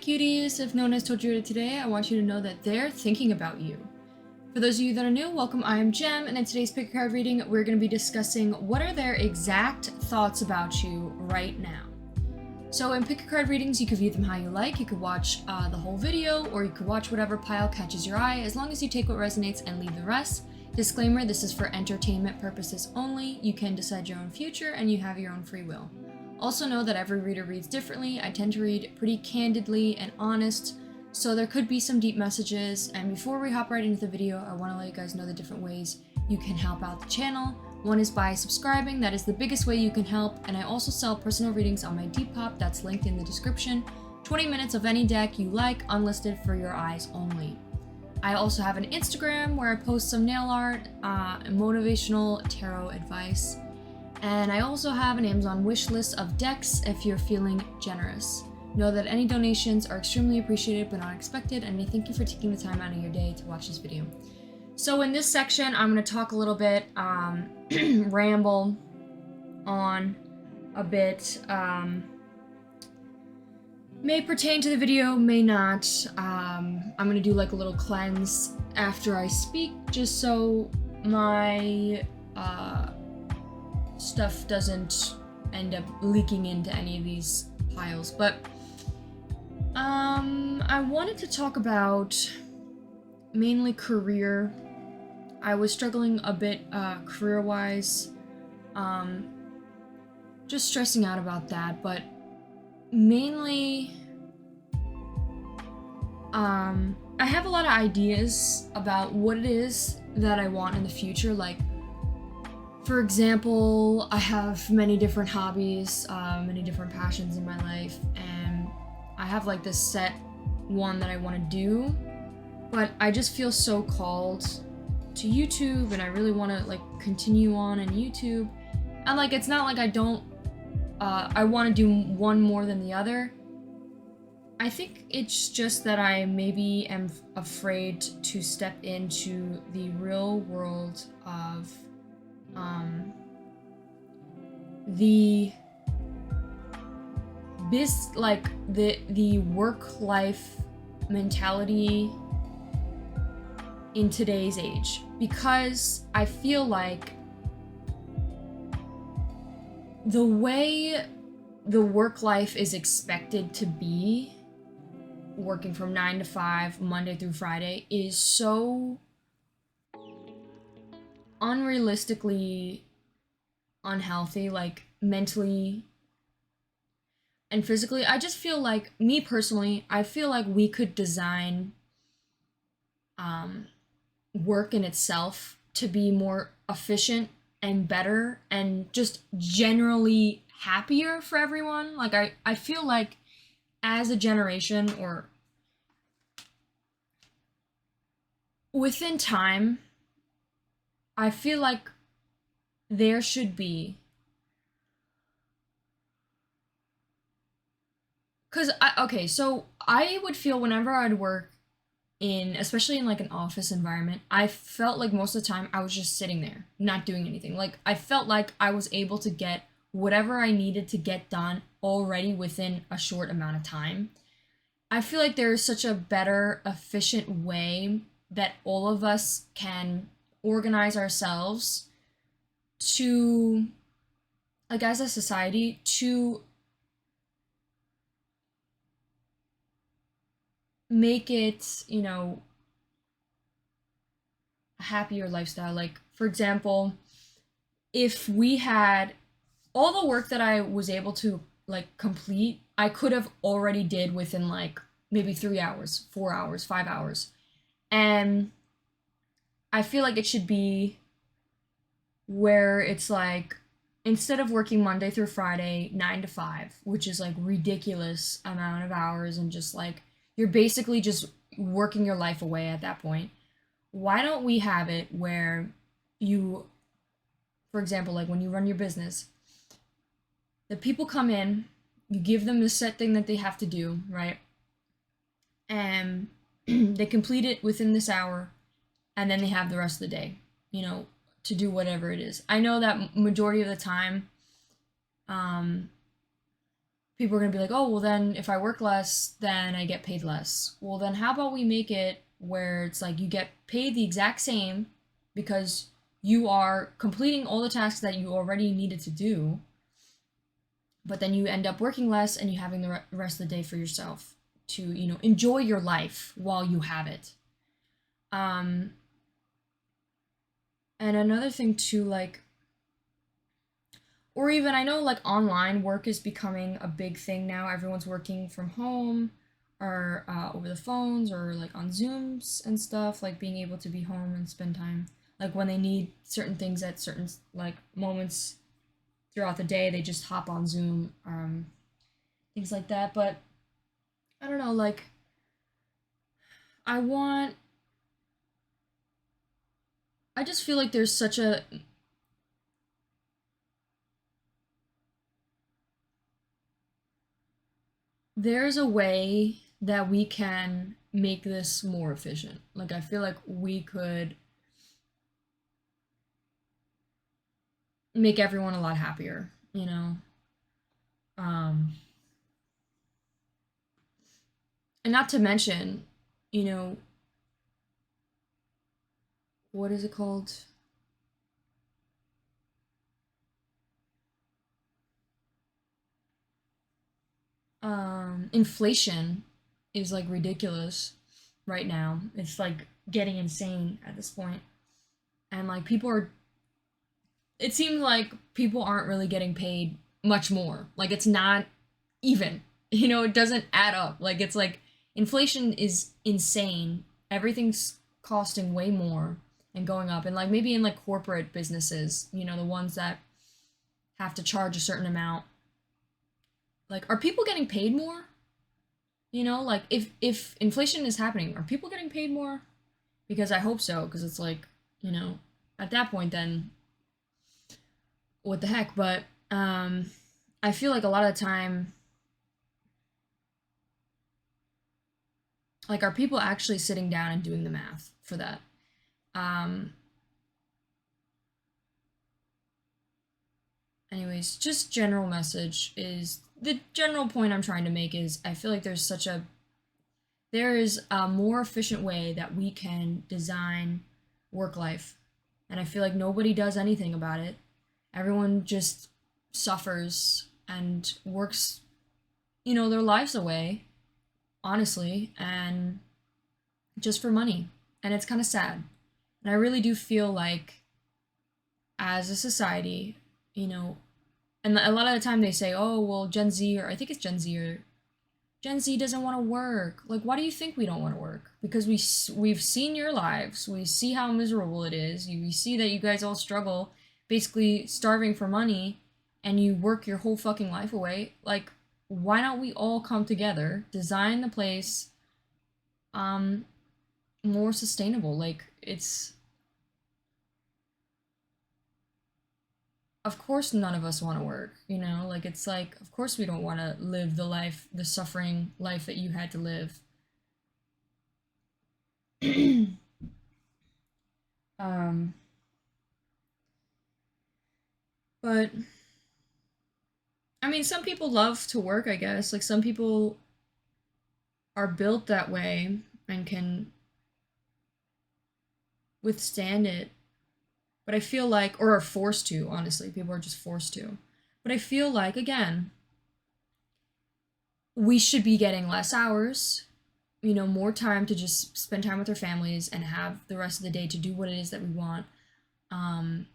cuties, if no one has told you today, I want you to know that they're thinking about you. For those of you that are new, welcome, I am Jem, and in today's pick a card reading, we're going to be discussing what are their exact thoughts about you right now. So in pick a card readings, you can view them how you like, you could watch the whole video, or you could watch whatever pile catches your eye, as long as you take what resonates and leave the rest. Disclaimer, this is for entertainment purposes only, you can decide your own future, and you have your own free will. Also know that every reader reads differently. I tend to read pretty candidly and honest, so there could be some deep messages. And before we hop right into the video, I want to let you guys know the different ways you can help out the channel. One is by subscribing, that is the biggest way you can help, and I also sell personal readings on my DEPOP, that's linked in the description. 20 minutes of any deck you like, unlisted, for your eyes only. I also have an Instagram where I post some nail art, and motivational tarot advice. And I also have an Amazon wish list of decks if you're feeling generous. Know that any donations are extremely appreciated but not expected, and I thank you for taking the time out of your day to watch this video. So in this section, I'm going to talk a little bit, ramble on a bit, may pertain to the video, may not. I'm going to do like a little cleanse after I speak, just so my stuff doesn't end up leaking into any of these piles. But I wanted to talk about mainly career. I was struggling a bit career-wise, just stressing out about that, but mainly I have a lot of ideas about what it is that I want in the future. Like, for example, I have many different hobbies, many different passions in my life, and I have like this set one that I want to do, but I just feel so called to YouTube, and I really want to like continue on YouTube. And like, it's not like I don't, I want to do one more than the other. I think it's just that I maybe am afraid to step into the real world of the work-life mentality in today's age, because I feel like the way the work life is expected to be, working from 9 to 5 Monday through Friday, is so unrealistically unhealthy, like mentally and physically. I just feel like, me personally, I feel like we could design work in itself to be more efficient and better and just generally happier for everyone. Like, I feel like as a generation, or within time, I feel like there should be, okay, so I would feel whenever I'd work in, especially in like an office environment, I felt like most of the time I was just sitting there, not doing anything. Like, I felt like I was able to get whatever I needed to get done already within a short amount of time. I feel like there is such a better, efficient way that all of us can organize ourselves to, like, as a society, to make it, you know, a happier lifestyle. Like, for example, if we had all the work that I was able to like complete, I could have already did within like maybe 3 hours, 4 hours, 5 hours. And I feel like it should be where it's like, instead of working Monday through Friday 9 to 5, which is like ridiculous amount of hours, and just like, you're basically just working your life away at that point, why don't we have it where you, for example, like when you run your business, the people come in, you give them the set thing that they have to do, right? And they complete it within this hour, and then they have the rest of the day, you know, to do whatever it is. I know that majority of the time, people are going to be like, oh, well, then if I work less, then I get paid less. Well, then how about we make it where it's like you get paid the exact same because you are completing all the tasks that you already needed to do, but then you end up working less and you having the rest of the day for yourself to, enjoy your life while you have it. And another thing too, like, or even I know like online work is becoming a big thing now. Everyone's working from home or over the phones or like on Zooms and stuff, like being able to be home and spend time. Like when they need certain things at certain like moments throughout the day, they just hop on Zoom, things like that. But I don't know, like I want, I just feel like there's a way that we can make this more efficient. Like I feel like we could make everyone a lot happier, you know? Um and not to mention, you know, what is it called? Inflation is like ridiculous right now. It's like getting insane at this point. And like people are, it seems like people aren't really getting paid much more. Like it's not even, it doesn't add up. Like it's like inflation is insane. Everything's costing way more and going up. And like maybe in like corporate businesses, the ones that have to charge a certain amount, like are people getting paid more? Like if inflation is happening, are people getting paid more? Because I hope so, because it's like, at that point then what the heck? But I feel like a lot of the time, like, are people actually sitting down and doing the math for that? Um, Anyways, just general message is the general point I'm trying to make is I feel like there is a more efficient way that we can design work life. And I feel like nobody does anything about it. Everyone just suffers and works, their lives away, honestly, and just for money. And it's kind of sad. And I really do feel like as a society, and a lot of the time they say, oh, well, Gen Z, or I think it's Gen Z, or Gen Z doesn't want to work. Like, why do you think we don't want to work? Because we've seen your lives. We see how miserable it is. We see that you guys all struggle, basically starving for money, and you work your whole fucking life away. Like, why don't we all come together, design the place, more sustainable? Like, of course none of us want to work, like it's like of course we don't want to live the suffering life that you had to live. um but I mean some people love to work, I guess. Like some people are built that way and can withstand it, but I feel like, or are forced to, honestly, people are just forced to. But I feel like, again, we should be getting less hours, more time to just spend time with our families and have the rest of the day to do what it is that we want. Um,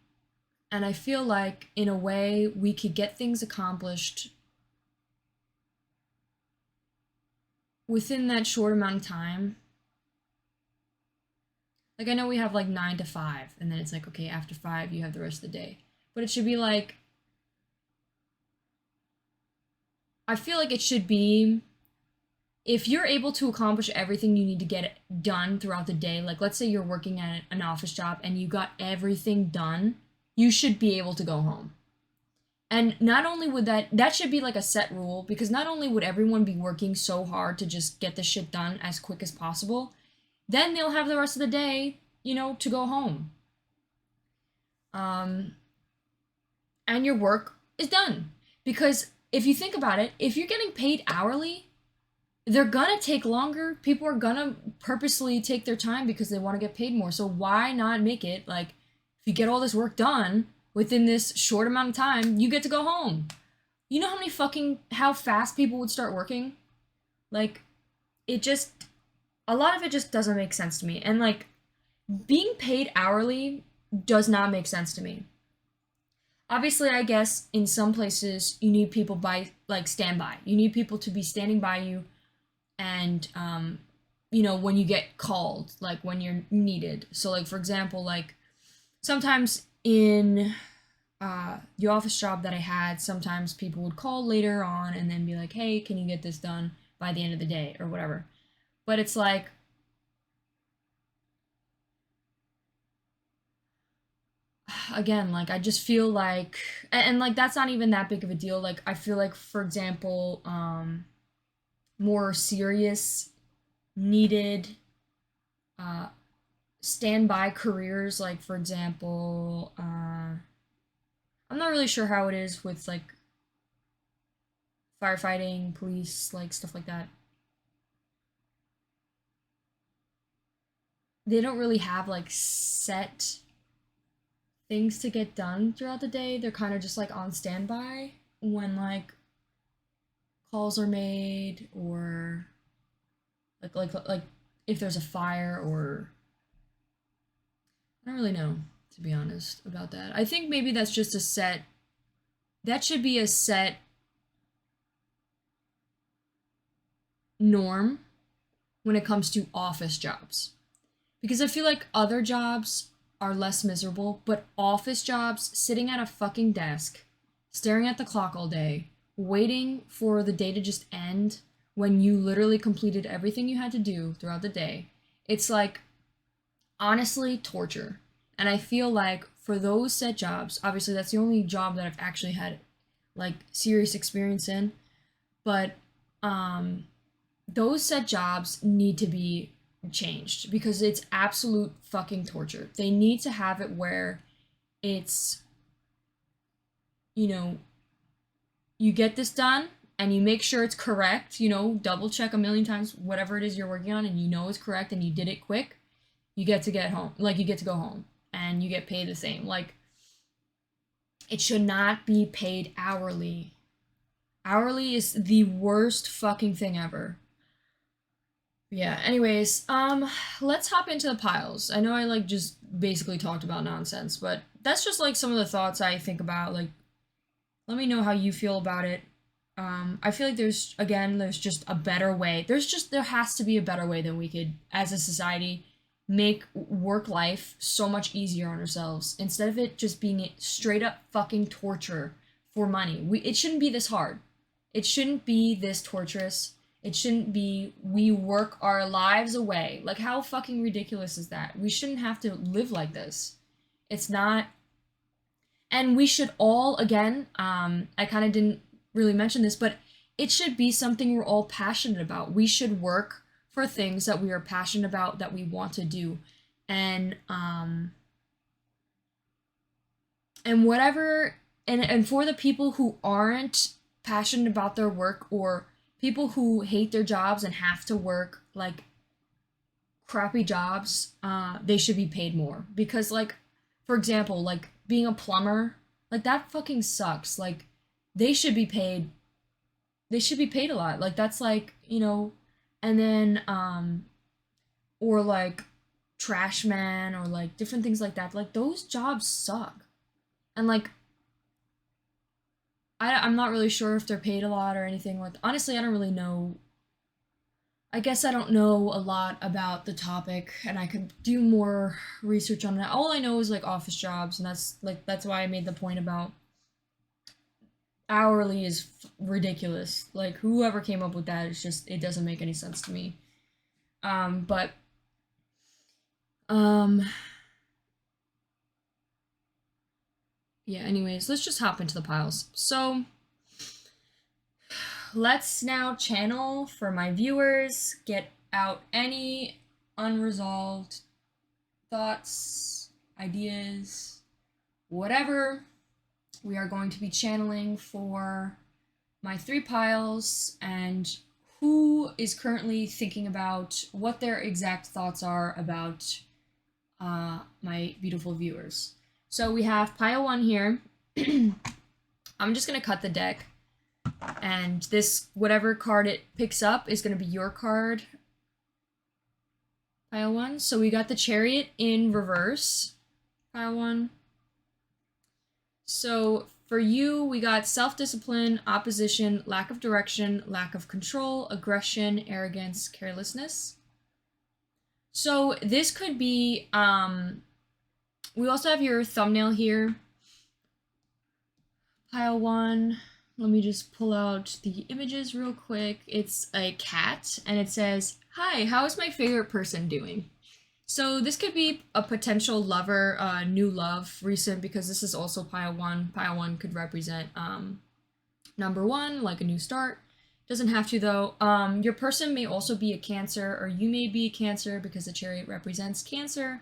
and I feel like, in a way, we could get things accomplished within that short amount of time. Like, I know we have like 9 to 5, and then it's like, okay, after 5, you have the rest of the day. But it should be like, I feel like it should be, if you're able to accomplish everything you need to get done throughout the day, like let's say you're working at an office job and you got everything done, you should be able to go home. And not only would that should be like a set rule, because not only would everyone be working so hard to just get the shit done as quick as possible, then they'll have the rest of the day, to go home. And your work is done. Because if you think about it, if you're getting paid hourly, they're gonna take longer. People are gonna purposely take their time because they want to get paid more. So why not make it like, if you get all this work done within this short amount of time, you get to go home. You know how fast people would start working? Like, it just, a lot of it just doesn't make sense to me. And like, being paid hourly does not make sense to me. Obviously, I guess in some places you need people by like standby. You need people to be standing by you, and when you get called, like when you're needed. So like, for example, like sometimes in the office job that I had, sometimes people would call later on and then be like, hey, can you get this done by the end of the day or whatever. But it's like, again, like I just feel like, and like that's not even that big of a deal. Like I feel like, for example, more serious, needed, standby careers, like for example, I'm not really sure how it is with like firefighting, police, like stuff like that. They don't really have like set things to get done throughout the day. They're kind of just like on standby when like calls are made, or like if there's a fire, or I don't really know, to be honest, about that. I think maybe that's just a set, that should be a set norm when it comes to office jobs. Because I feel like other jobs are less miserable, but office jobs, sitting at a fucking desk, staring at the clock all day, waiting for the day to just end when you literally completed everything you had to do throughout the day, it's like, honestly, torture. And I feel like for those set jobs, obviously that's the only job that I've actually had like serious experience in, but those set jobs need to be changed because it's absolute fucking torture. They need to have it where it's, you know, you get this done and you make sure it's correct, double check a million times whatever it is you're working on, and it's correct and you did it quick, you get to get home. Like, you get to go home and you get paid the same. Like, it should not be paid hourly. Hourly is the worst fucking thing ever. Yeah, anyways, let's hop into the piles. I know I like just basically talked about nonsense, but that's just like some of the thoughts I think about. Like, let me know how you feel about it. I feel like there's just a better way. There has to be a better way than we could, as a society, make work life so much easier on ourselves instead of it just being straight up fucking torture for money. It shouldn't be this hard. It shouldn't be this torturous. It shouldn't be we work our lives away. Like, how fucking ridiculous is that? We shouldn't have to live like this. It's not. And we should all, again, I kind of didn't really mention this, but it should be something we're all passionate about. We should work for things that we are passionate about, that we want to do. And whatever, and for the people who aren't passionate about their work, or people who hate their jobs and have to work like crappy jobs, they should be paid more. Because, like, for example, like being a plumber, like that fucking sucks. Like, they should be paid a lot. Like, that's like, and then or like trash man, or like different things like that. Like, those jobs suck. And like, I'm not really sure if they're paid a lot or anything. Like, honestly, I don't really know. I guess I don't know a lot about the topic, and I could do more research on that. All I know is like office jobs, and that's why I made the point about hourly is ridiculous. Like, whoever came up with that, it doesn't make any sense to me. But yeah, anyways, let's just hop into the piles. So let's now channel for my viewers, get out any unresolved thoughts, ideas, whatever. We are going to be channeling for my 3 piles and who is currently thinking about what their exact thoughts are about my beautiful viewers. So we have pile 1 here. I'm just gonna cut the deck, and this, whatever card it picks up is gonna be your card. Pile 1. So we got the Chariot in reverse. Pile 1. So for you, we got self-discipline, opposition, lack of direction, lack of control, aggression, arrogance, carelessness. So this could be, we also have your thumbnail here. Pile 1. Let me just pull out the images real quick. It's a cat, and it says, "Hi, how is my favorite person doing?" So this could be a potential lover, new love, recent, because this is also pile 1. Pile 1 could represent number 1, like a new start. Doesn't have to, though. Your person may also be a Cancer, or you may be a Cancer because the Chariot represents Cancer.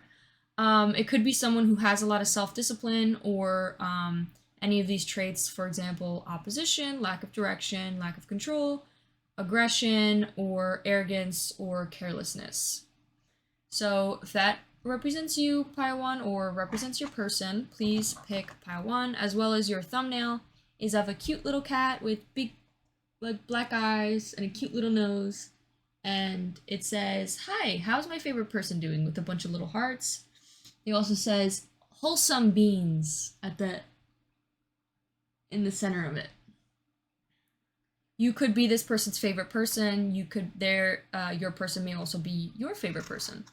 It could be someone who has a lot of self-discipline, or any of these traits, for example, opposition, lack of direction, lack of control, aggression, or arrogance, or carelessness. So if that represents you, pile 1, or represents your person, please pick pile 1, as well as your thumbnail is of a cute little cat with big, like, black eyes and a cute little nose. And it says, "Hi, how's my favorite person doing?" with a bunch of little hearts. It also says, "Wholesome beans" in the center of it. You could be this person's favorite person. You could, your person may also be your favorite person.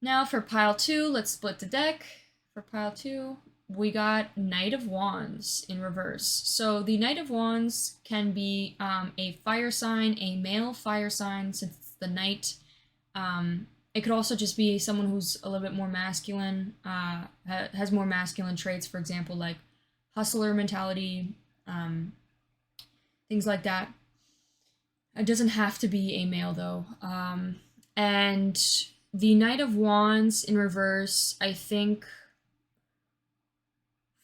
Now for pile 2, let's split the deck. For pile 2, we got Knight of Wands in reverse. So the Knight of Wands can be a fire sign, a male fire sign, since it's the Knight. It could also just be someone who's a little bit more masculine, has more masculine traits, for example, like hustler mentality, things like that. It doesn't have to be a male, though. And the Knight of Wands in reverse, I think,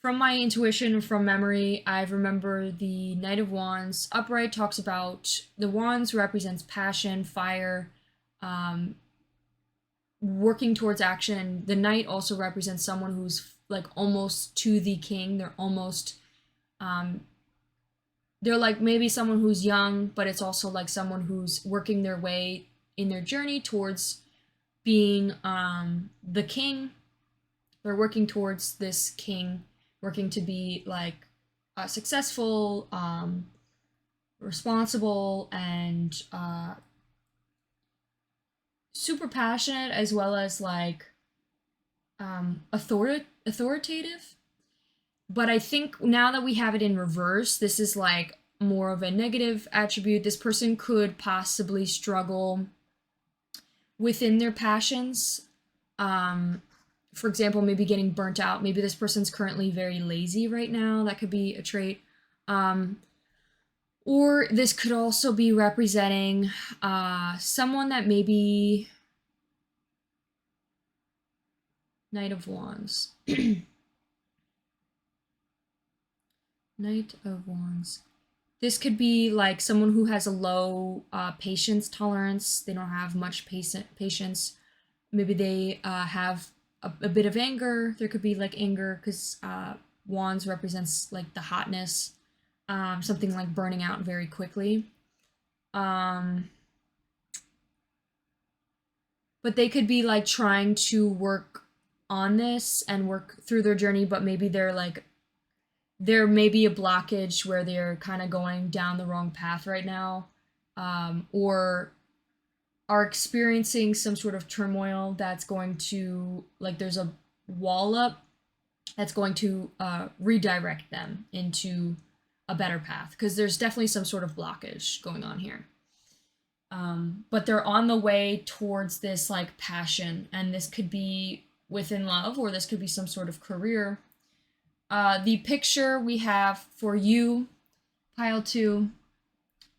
from my intuition, from memory, I remember the Knight of Wands upright talks about the wands represents passion, fire, working towards action. The Knight also represents someone who's like almost to the king. They're almost, they're like maybe someone who's young, but it's also like someone who's working their way in their journey towards being the king. They're working towards this king, working to be like successful, responsible, and super passionate, as well as like authoritative. But I think now that we have it in reverse, this is like more of a negative attribute. This person could possibly struggle within their passions. For example, maybe getting burnt out. Maybe this person's currently very lazy right now. That could be a trait. Or this could also be representing someone that maybe... Knight of Wands. Knight of Wands. This could be like someone who has a low patience tolerance. They don't have much patience. Maybe they have a bit of anger. There could be like anger because Wands represents like the hotness. Something like burning out very quickly. But they could be like trying to work on this and work through their journey, but maybe they're like, there may be a blockage where they're kind of going down the wrong path right now, or are experiencing some sort of turmoil that's going to, like, there's a wall up that's going to redirect them into a better path, because there's definitely some sort of blockage going on here. But they're on the way towards this like passion, and this could be within love, or this could be some sort of career. The picture we have for you, pile 2,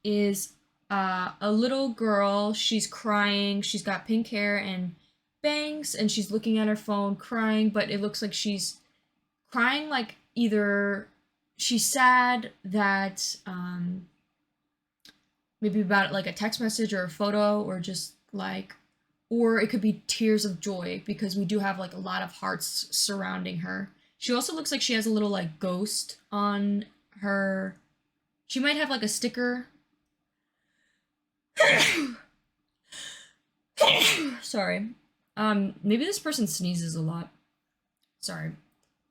is a little girl. She's crying. She's got pink hair and bangs, and she's looking at her phone crying, but it looks like she's crying like either she's sad that maybe about like a text message or a photo, or just like, or it could be tears of joy, because we do have like a lot of hearts surrounding her. She also looks like she has a little like ghost on her. She might have like a sticker. Sorry. Maybe this person sneezes a lot. Sorry.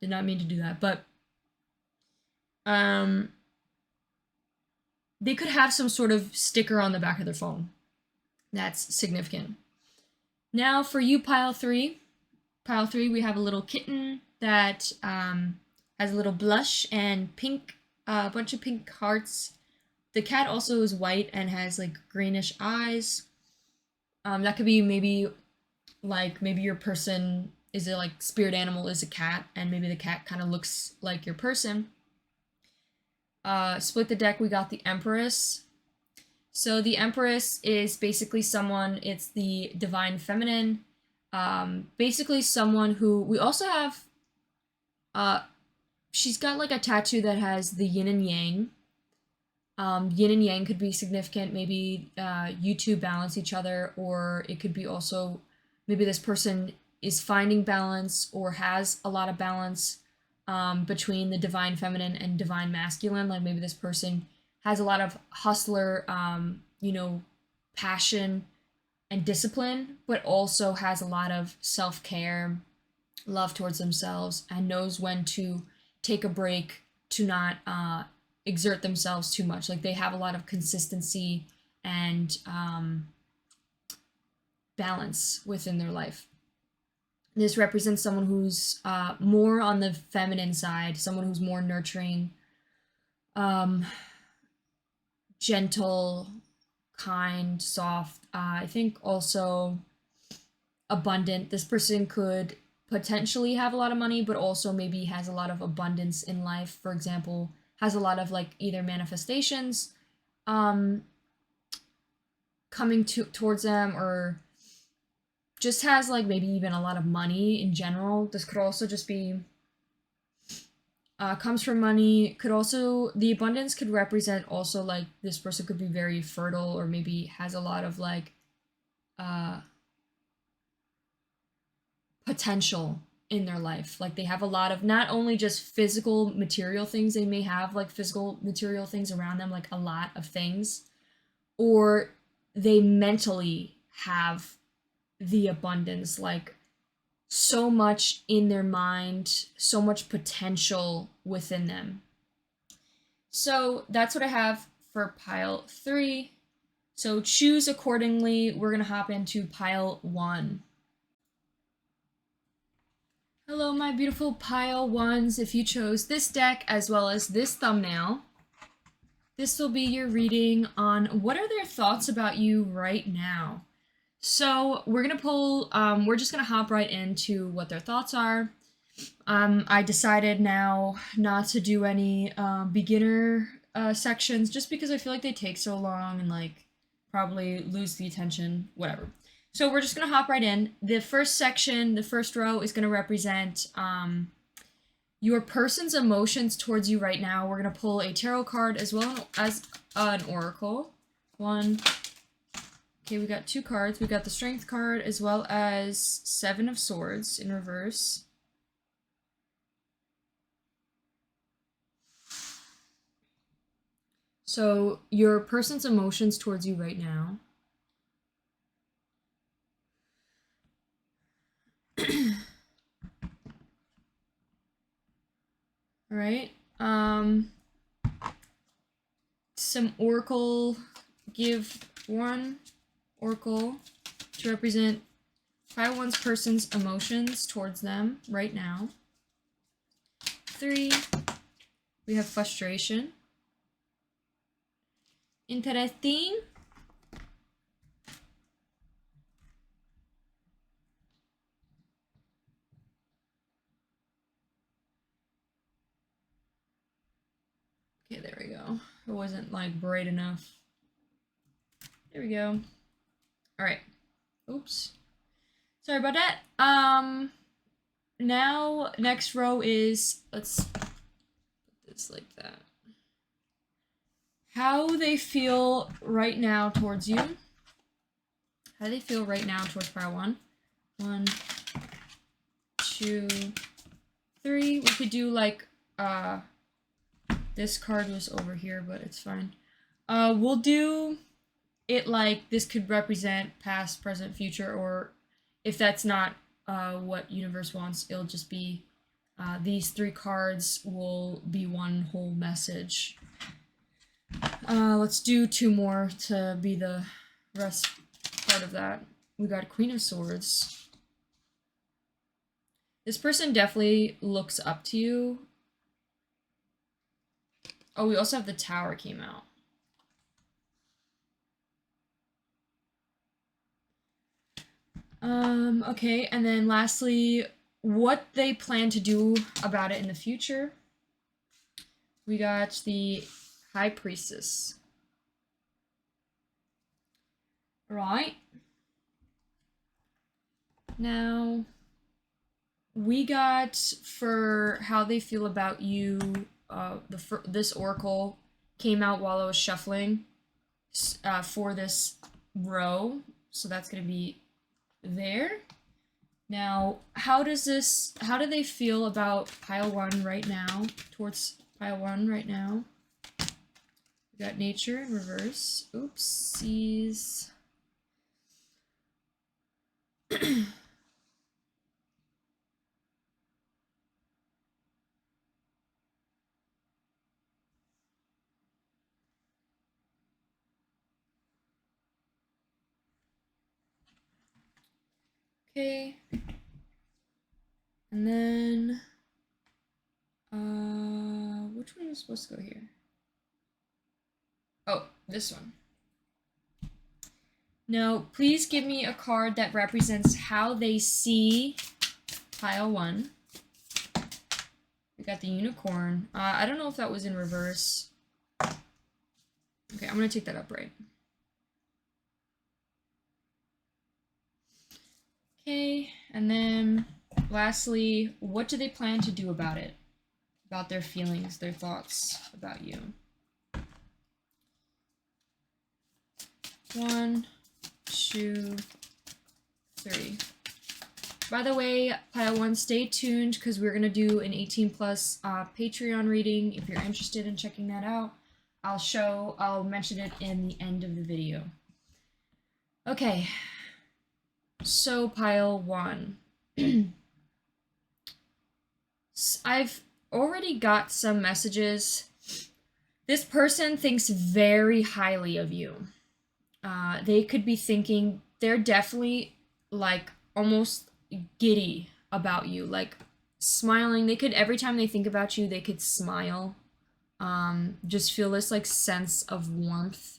Did not mean to do that, but they could have some sort of sticker on the back of their phone. That's significant. Now for you, pile three. Pile three, we have a little kitten that has a little blush and pink, a bunch of pink hearts. The cat also is white and has like greenish eyes. That could be maybe your person is a like spirit animal is a cat, and maybe the cat kind of looks like your person. Split the deck, we got the Empress. So the Empress is basically someone, it's the divine feminine. Basically someone who, we also have, she's got like a tattoo that has the yin and yang. Yin and yang could be significant. Maybe you two balance each other, or it could be also maybe this person is finding balance or has a lot of balance between the divine feminine and divine masculine. Like maybe this person has a lot of hustler, passion and discipline, but also has a lot of self-care, love towards themselves, and knows when to take a break to not exert themselves too much. Like they have a lot of consistency and balance within their life. This represents someone who's more on the feminine side, someone who's more nurturing, gentle, kind, soft. I think also abundant. This person could potentially have a lot of money, but also maybe has a lot of abundance in life. For example, has a lot of like either manifestations coming towards them, or just has like maybe even a lot of money in general. This could also just be comes from money. Could also, the abundance could represent also like this person could be very fertile, or maybe has a lot of like potential in their life. Like they have a lot of not only just physical material things, they may have like physical material things around them, like a lot of things, or they mentally have the abundance, like so much in their mind, so much potential within them. So that's what I have for pile 3. So choose accordingly. We're gonna hop into pile 1. Hello, my beautiful pile 1s. If you chose this deck as well as this thumbnail, this will be your reading on what are their thoughts about you right now. So we're gonna pull, we're just gonna hop right into what their thoughts are. I decided now not to do any beginner sections, just because I feel like they take so long and like probably lose the attention, whatever. So we're just gonna hop right in. The first section, the first row, is gonna represent your person's emotions towards you right now. We're gonna pull a tarot card as well as an oracle. Okay, we got 2 cards. We got the Strength card as well as 7 of Swords in reverse. So your person's emotions towards you right now. All right. Some oracle. Give 1 oracle to represent pile 1's person's emotions towards them right now. 3. We have frustration. Interesting. Okay, there we go. It wasn't like bright enough. There we go. All right. Oops. Sorry about that. Now next row is, let's put this like that. How they feel right now towards you. How do they feel right now towards pile 1? 1, 2, 3. We could do like, this card was over here, but it's fine. We'll do it like this could represent past, present, future, or if that's not what universe wants, it'll just be these 3 cards will be one whole message. Let's do 2 more to be the rest part of that. We got Queen of Swords. This person definitely looks up to you. Oh, we also have the Tower came out. Okay, and then lastly, what they plan to do about it in the future. We got the High Priestess. Right. Now, we got for how they feel about you, this oracle came out while I was shuffling for this row, so that's going to be there. Now, how do they feel about pile 1 right now, towards pile 1 right now? We got Nature in reverse. Oopsies. Okay. And then, which one is supposed to go here? Oh, this one. Now, please give me a card that represents how they see pile 1. We got the Unicorn. I don't know if that was in reverse. Okay, I'm gonna take that upright. Okay, and then lastly, what do they plan to do about it? About their feelings, their thoughts about you. 1, 2, 3. By the way, pile 1, stay tuned because we're gonna do an 18+ Patreon reading. If you're interested in checking that out, I'll mention it in the end of the video. Okay. So pile 1. I've already got some messages. This person thinks very highly of you. They could be thinking, they're definitely like almost giddy about you, like smiling. They could, every time they think about you, they could smile. Just feel this like sense of warmth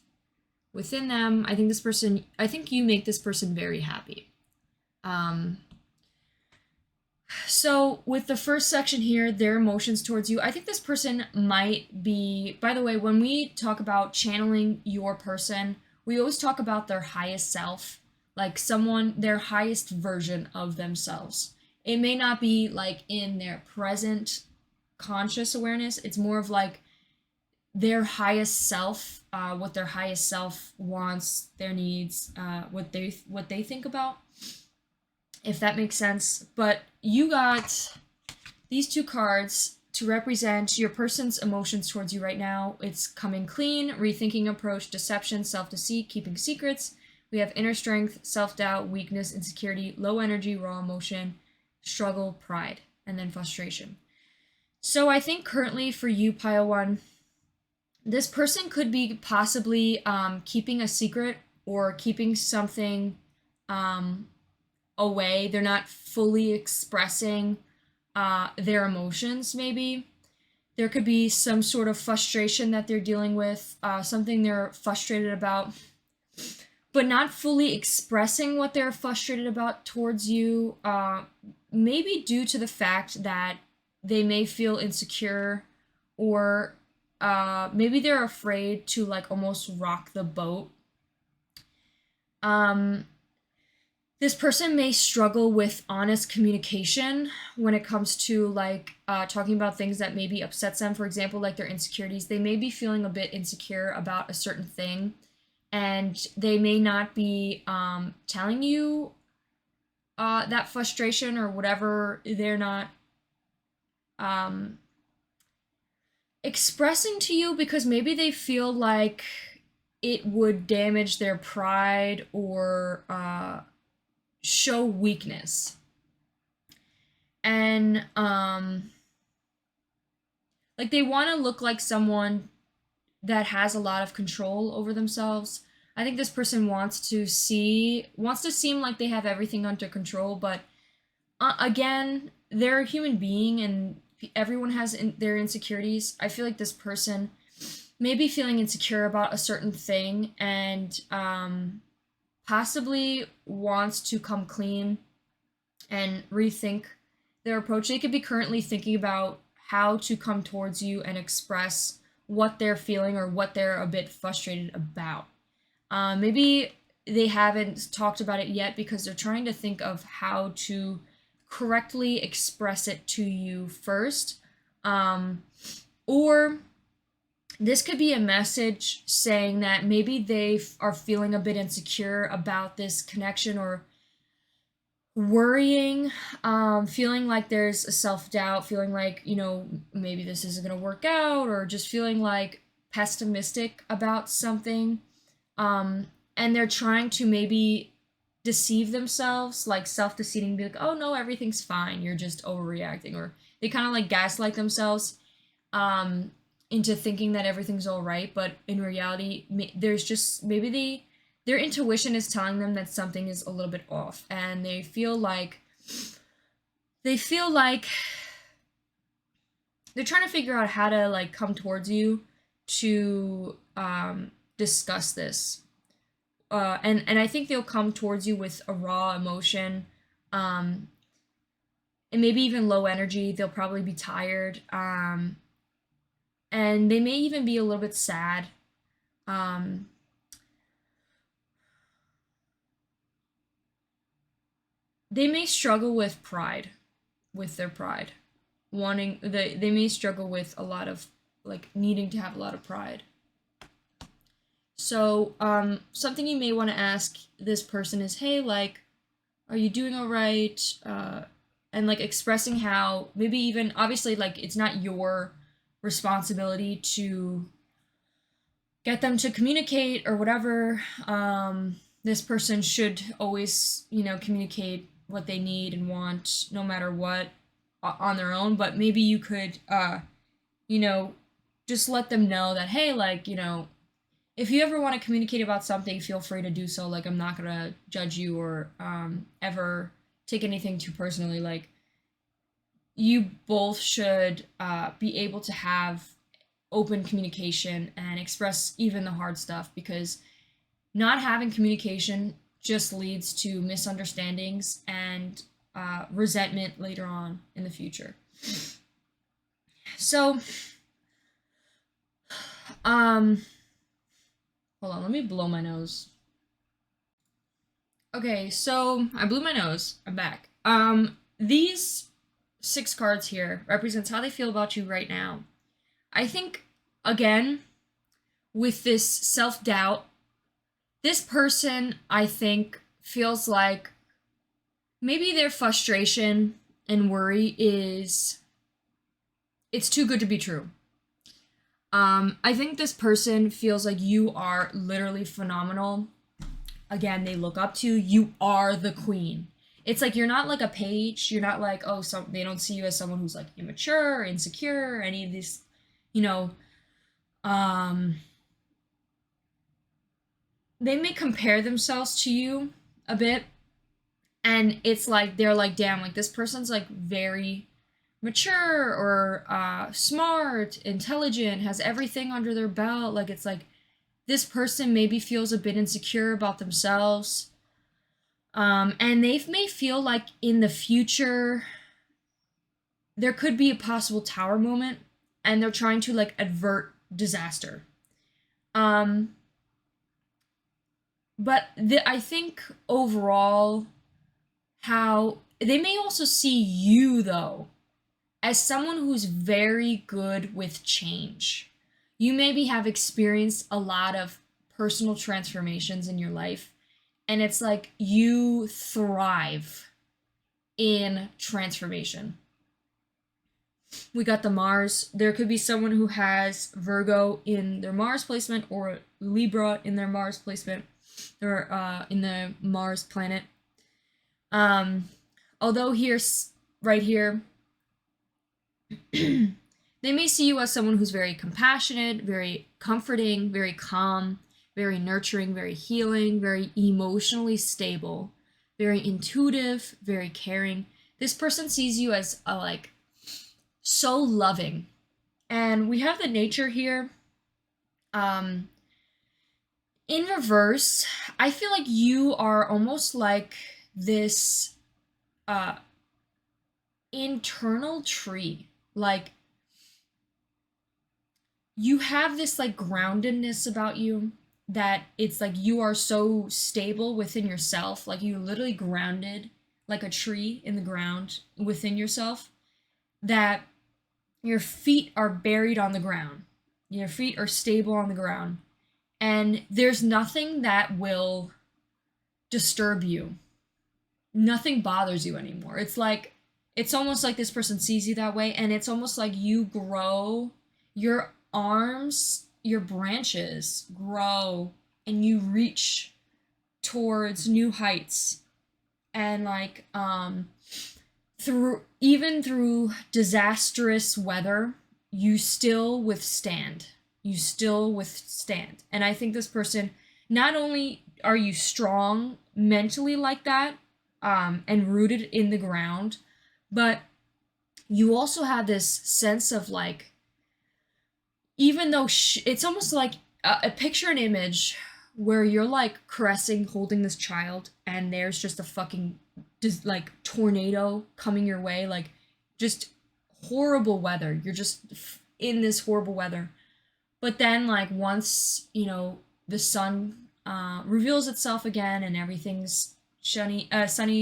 within them. I think you make this person very happy. So with the first section here, their emotions towards you, I think this person might be, by the way, when we talk about channeling your person, we always talk about their highest self, like their highest version of themselves. It may not be like in their present conscious awareness. It's more of like their highest self, what their highest self wants, their needs, what they think about, if that makes sense. But you got these 2 cards to represent your person's emotions towards you right now. It's coming clean, rethinking approach, deception, self-deceit, keeping secrets. We have inner strength, self-doubt, weakness, insecurity, low energy, raw emotion, struggle, pride, and then frustration. So I think currently for you, pile 1, this person could be possibly keeping a secret or keeping something away. They're not fully expressing their emotions, maybe. There could be some sort of frustration that they're dealing with, something they're frustrated about, but not fully expressing what they're frustrated about towards you, maybe due to the fact that they may feel insecure, or maybe they're afraid to like almost rock the boat. This person may struggle with honest communication when it comes to like talking about things that maybe upsets them. For example, like their insecurities. They may be feeling a bit insecure about a certain thing, and they may not be telling you that frustration or whatever. They're not um, expressing to you because maybe they feel like it would damage their pride or show weakness. And like they want to look like someone that has a lot of control over themselves. I think this person wants to seem like they have everything under control, but again, they're a human being and everyone has their insecurities. I feel like this person may be feeling insecure about a certain thing and possibly wants to come clean and rethink their approach. They could be currently thinking about how to come towards you and express what they're feeling or what they're a bit frustrated about. Maybe they haven't talked about it yet because they're trying to think of how to correctly express it to you first. Or this could be a message saying that maybe they are feeling a bit insecure about this connection or worrying, feeling like there's a self-doubt, feeling like, maybe this isn't going to work out, or just feeling like pessimistic about something. And they're trying to maybe deceive themselves, like self-deceiving, be like, oh no, everything's fine, you're just overreacting. Or they kind of like gaslight themselves into thinking that everything's all right, but in reality, there's just maybe their intuition is telling them that something is a little bit off, and they feel like they're trying to figure out how to like come towards you to discuss this. And I think they'll come towards you with a raw emotion, and maybe even low energy. They'll probably be tired, and they may even be a little bit sad. They may struggle with their pride, they may struggle with a lot of like needing to have a lot of pride. So something you may want to ask this person is, hey, like, are you doing all right? And like expressing how maybe even obviously like it's not your responsibility to get them to communicate or whatever. This person should always, communicate what they need and want no matter what on their own. But maybe you could, just let them know that, hey, like, if you ever want to communicate about something, feel free to do so. Like, I'm not gonna judge you or ever take anything too personally. Like, you both should be able to have open communication and express even the hard stuff, because not having communication just leads to misunderstandings and resentment later on in the future. So, hold on, let me blow my nose. Okay, so I blew my nose. I'm back. These 6 cards here represents how they feel about you right now. I think, again, with this self-doubt, this person, I think, feels like maybe their frustration and worry is, it's too good to be true. I think this person feels like you are literally phenomenal. Again, they look up to you. You are the queen. It's like you're not like a page. You're not like, oh, they don't see you as someone who's like immature or insecure or any of these, they may compare themselves to you a bit, and it's like they're like, damn, like this person's like very mature or smart, intelligent, has everything under their belt. Like, it's like this person maybe feels a bit insecure about themselves, and they may feel like in the future there could be a possible tower moment, and they're trying to like avert disaster. But I think overall how they may also see you, though, as someone who's very good with change. You maybe have experienced a lot of personal transformations in your life, and it's like you thrive in transformation. We got the Mars. There could be someone who has Virgo in their Mars placement or Libra in their Mars placement or in the Mars planet. Although here's right here, they may see you as someone who's very compassionate, very comforting, very calm, very nurturing, very healing, very emotionally stable, very intuitive, very caring. This person sees you as a, like, so loving. And we have the nature here. In reverse, I feel like you are almost like this internal tree. Like, you have this like groundedness about you, that it's like you are so stable within yourself, like you literally grounded like a tree in the ground within yourself, that your feet are buried on the ground. Your feet are stable on the ground. And there's nothing that will disturb you. Nothing bothers you anymore. It's like, it's almost like this person sees you that way, and it's almost like you grow, your arms, your branches grow, and you reach towards new heights. And like, through disastrous weather, you still withstand. You still withstand. And I think this person, not only are you strong mentally like that, and rooted in the ground, but you also have this sense of like, even though it's almost like a picture an image where you're like caressing, holding this child, and there's just a fucking just like tornado coming your way, like just horrible weather. You're just in this horrible weather. But then like once, the sun reveals itself again and everything's sunny,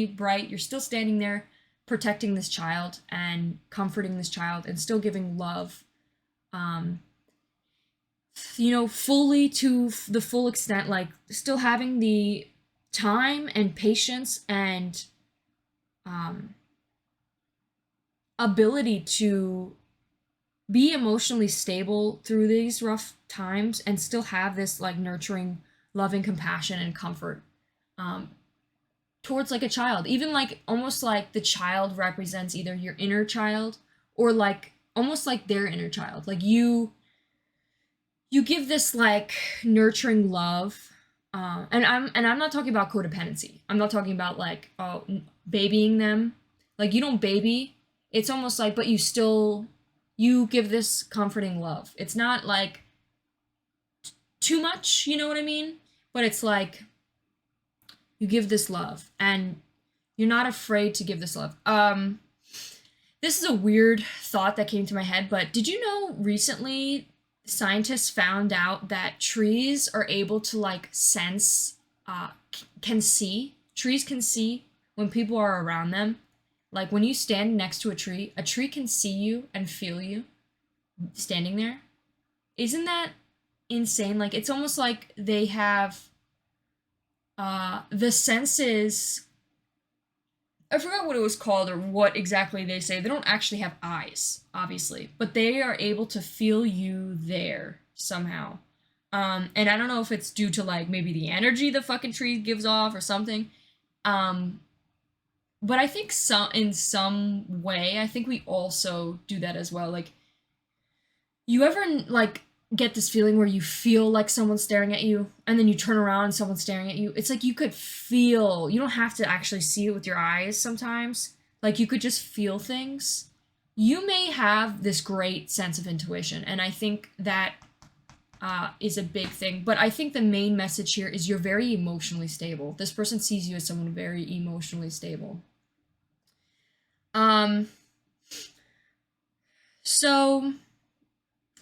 bright, you're still standing there protecting this child and comforting this child and still giving love, fully to the full extent, like still having the time and patience and ability to be emotionally stable through these rough times and still have this like nurturing, loving compassion and comfort towards like a child. Even like almost like the child represents either your inner child or like almost like their inner child. Like you give this like nurturing love, and I'm not talking about codependency. I'm not talking about like babying them. Like you don't baby. It's almost like, but you give this comforting love. It's not like too much, you know what I mean? But it's like you give this love and you're not afraid to give this love. This is a weird thought that came to my head, but did you know recently scientists found out that trees are able to like sense, can see, trees can see when people are around them. Like when you stand next to a tree can see you and feel you standing there. Isn't that insane? Like it's almost like they have the senses. I forgot what it was called or what exactly they say. They don't actually have eyes, obviously, but they are able to feel you there somehow. And I don't know if it's due to like maybe the energy the fucking tree gives off or something. But I think in some way, I think we also do that as well. Like, you ever like get this feeling where you feel like someone's staring at you, and then you turn around and someone's staring at you? It's like you could feel. You don't have to actually see it with your eyes sometimes. Like you could just feel things. You may have this great sense of intuition, and I think that is a big thing. But I think the main message here is you're very emotionally stable. This person sees you as someone very emotionally stable. So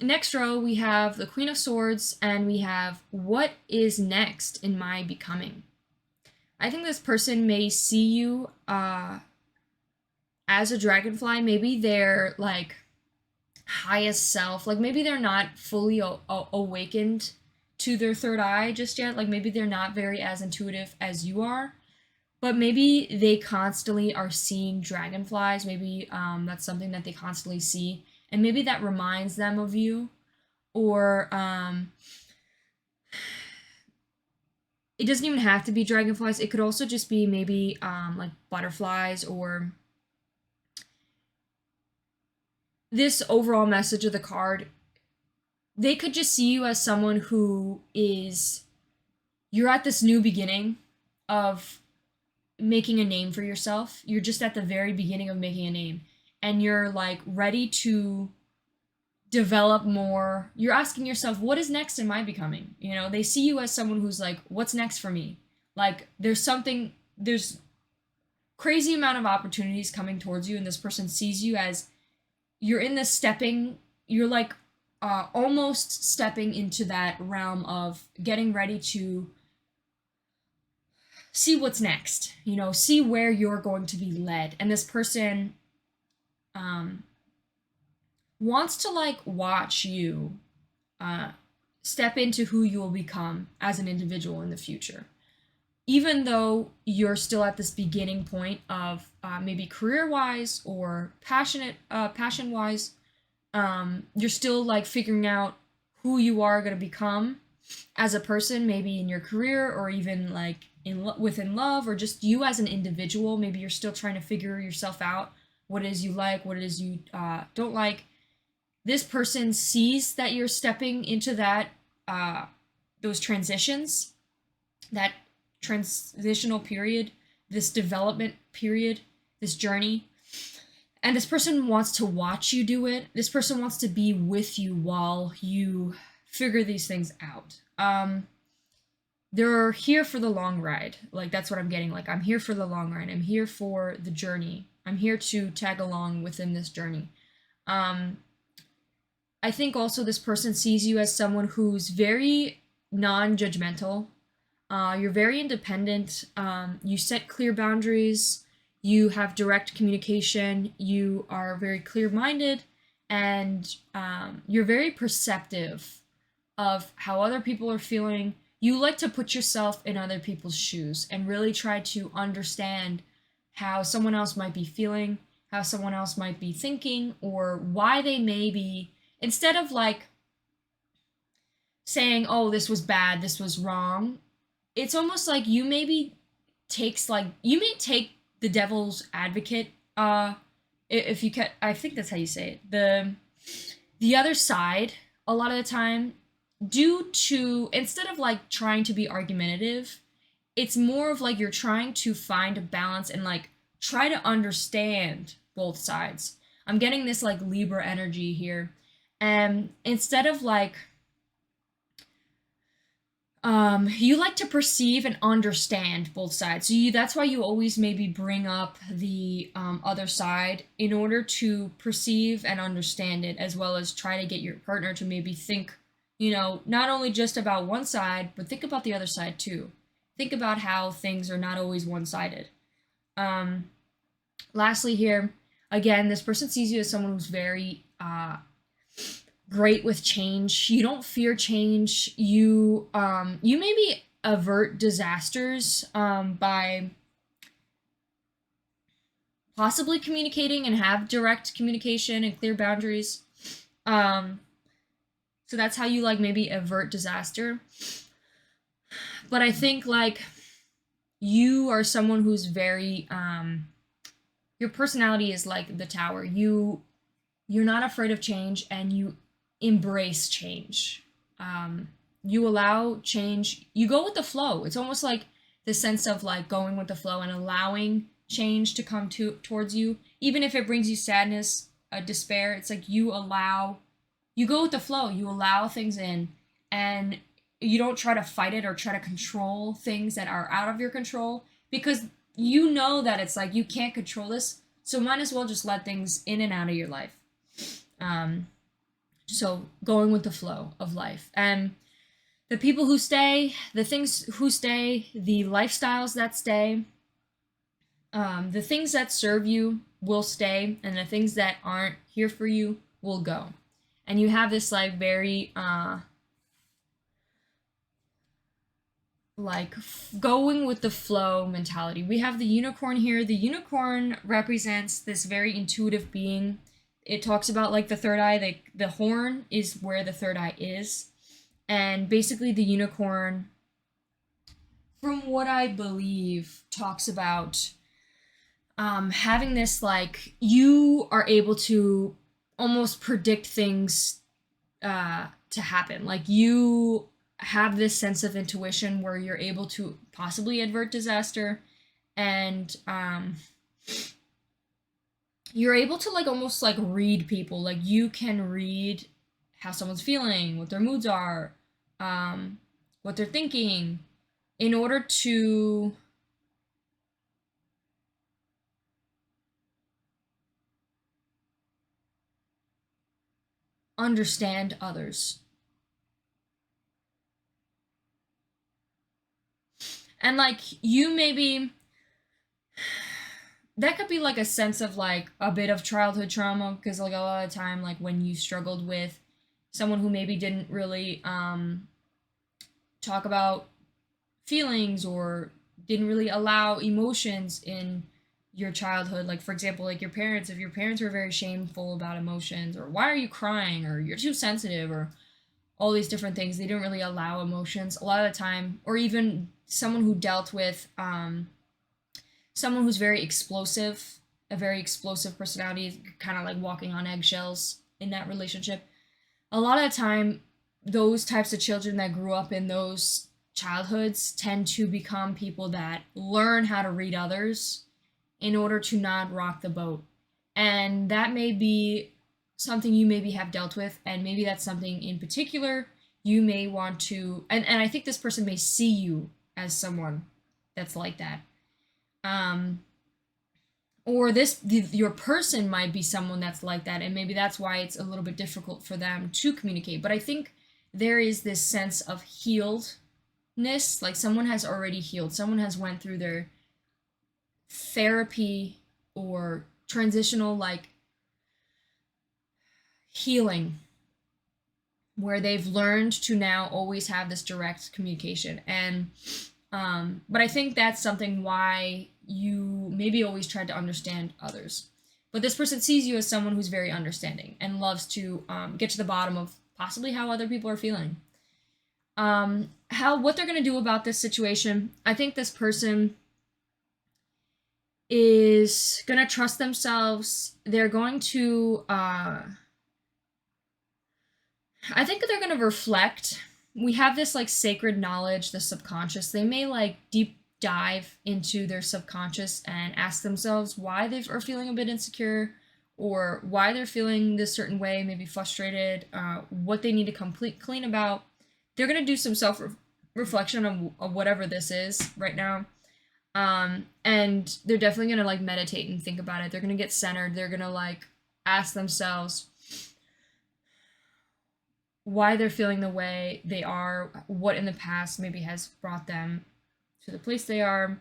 next row we have the Queen of Swords, and we have what is next in my becoming. I think this person may see you as a dragonfly. Maybe they're like highest self, like maybe they're not fully awakened to their third eye just yet, like maybe they're not very as intuitive as you are, but maybe they constantly are seeing dragonflies. Maybe that's something that they constantly see, and maybe that reminds them of you. Or it doesn't even have to be dragonflies. It could also just be maybe like butterflies, or this overall message of the card. They could just see you as someone who is, you're at this new beginning of making a name for yourself. You're just at the very beginning of making a name, and you're like ready to develop more. You're asking yourself, what is next in my becoming? You know, they see you as someone who's like, what's next for me? Like there's crazy amount of opportunities coming towards you, and this person sees you as you're in this you're like almost stepping into that realm of getting ready to see what's next, you know, see where you're going to be led. And this person wants to like watch you step into who you will become as an individual in the future. Even though you're still at this beginning point of maybe career-wise or passion-wise, you're still like figuring out who you are going to become as a person, maybe in your career, or even like within love, or just you as an individual. Maybe you're still trying to figure yourself out, what it is you like, what it is you don't like. This person sees that you're stepping into that those transitions, that transitional period, this development period, this journey. And this person wants to watch you do it. This person wants to be with you while you figure these things out. They're here for the long ride. Like, that's what I'm getting. Like, I'm here for the long ride. I'm here for the journey. I'm here to tag along within this journey. I think also this person sees you as someone who's very non-judgmental. You're very independent. You set clear boundaries. You have direct communication. You are very clear-minded, and you're very perceptive of how other people are feeling. You like to put yourself in other people's shoes and really try to understand how someone else might be feeling, how someone else might be thinking, or why they may be, instead of like saying, oh, this was bad, this was wrong. It's almost like you maybe you may take the devil's advocate, if you can, I think that's how you say it, the other side a lot of the time, due to, instead of like trying to be argumentative, it's more of like you're trying to find a balance and like try to understand both sides. I'm getting this like Libra energy here, and instead of like you like to perceive and understand both sides. So that's why you always maybe bring up the other side in order to perceive and understand it, as well as try to get your partner to maybe think, you know, not only just about one side, but think about the other side too. Think about how things are not always one-sided. Lastly here, again, this person sees you as someone who's very great with change. You don't fear change. You maybe avert disasters by possibly communicating and have direct communication and clear boundaries. So that's how you like maybe avert disaster. But I think like you are someone who's very your personality is like the tower. You're not afraid of change, and you embrace change. You allow change. You go with the flow. It's almost like the sense of like going with the flow and allowing change to come towards you, even if it brings you sadness, despair. It's like you go with the flow. You allow things in, and you don't try to fight it or try to control things that are out of your control, because you know that it's like you can't control this, so might as well just let things in and out of your life. So going with the flow of life. And The people who stay, the things who stay, the lifestyles that stay, the things that serve you will stay, and the things that aren't here for you will go. And you have this like very going with the flow mentality. We have the unicorn here. The unicorn represents this very intuitive being. It talks about like the third eye, like the horn is where the third eye is. And basically the unicorn, from what I believe, talks about having this like, you are able to almost predict things to happen. Like you have this sense of intuition where you're able to possibly avert disaster, and you're able to like almost like read people. Like you can read how someone's feeling, what their moods are, what they're thinking, in order to understand others. And like you maybe, that could be like a sense of like a bit of childhood trauma, because like a lot of the time, like when you struggled with someone who maybe didn't really talk about feelings or didn't really allow emotions in your childhood, like for example, like your parents, if your parents were very shameful about emotions, or why are you crying, or you're too sensitive, or all these different things, they didn't really allow emotions a lot of the time. Or even someone who dealt with someone who's very explosive, a very explosive personality, kind of like walking on eggshells in that relationship. A lot of the time, those types of children that grew up in those childhoods tend to become people that learn how to read others in order to not rock the boat. And that may be something you maybe have dealt with, and maybe that's something in particular you may want to, and I think this person may see you as someone that's like that. Or your person might be someone that's like that, and maybe that's why it's a little bit difficult for them to communicate. But I think there is this sense of healedness, like someone has already healed, someone has went through their therapy or transitional like healing, where they've learned to now always have this direct communication. And but I think that's something why you maybe always tried to understand others. But this person sees you as someone who's very understanding and loves to get to the bottom of possibly how other people are feeling. What they're going to do about this situation, I think this person is going to trust themselves. They're going to I think they're going to reflect. We have this like sacred knowledge, the subconscious. They may like deep dive into their subconscious and ask themselves why they are feeling a bit insecure, or why they're feeling this certain way, maybe frustrated, what they need to complete clean about. They're going to do some self-reflection of whatever this is right now. And they're definitely going to like meditate and think about it. They're going to get centered. They're going to like ask themselves why they're feeling the way they are, what in the past maybe has brought them to the place they are,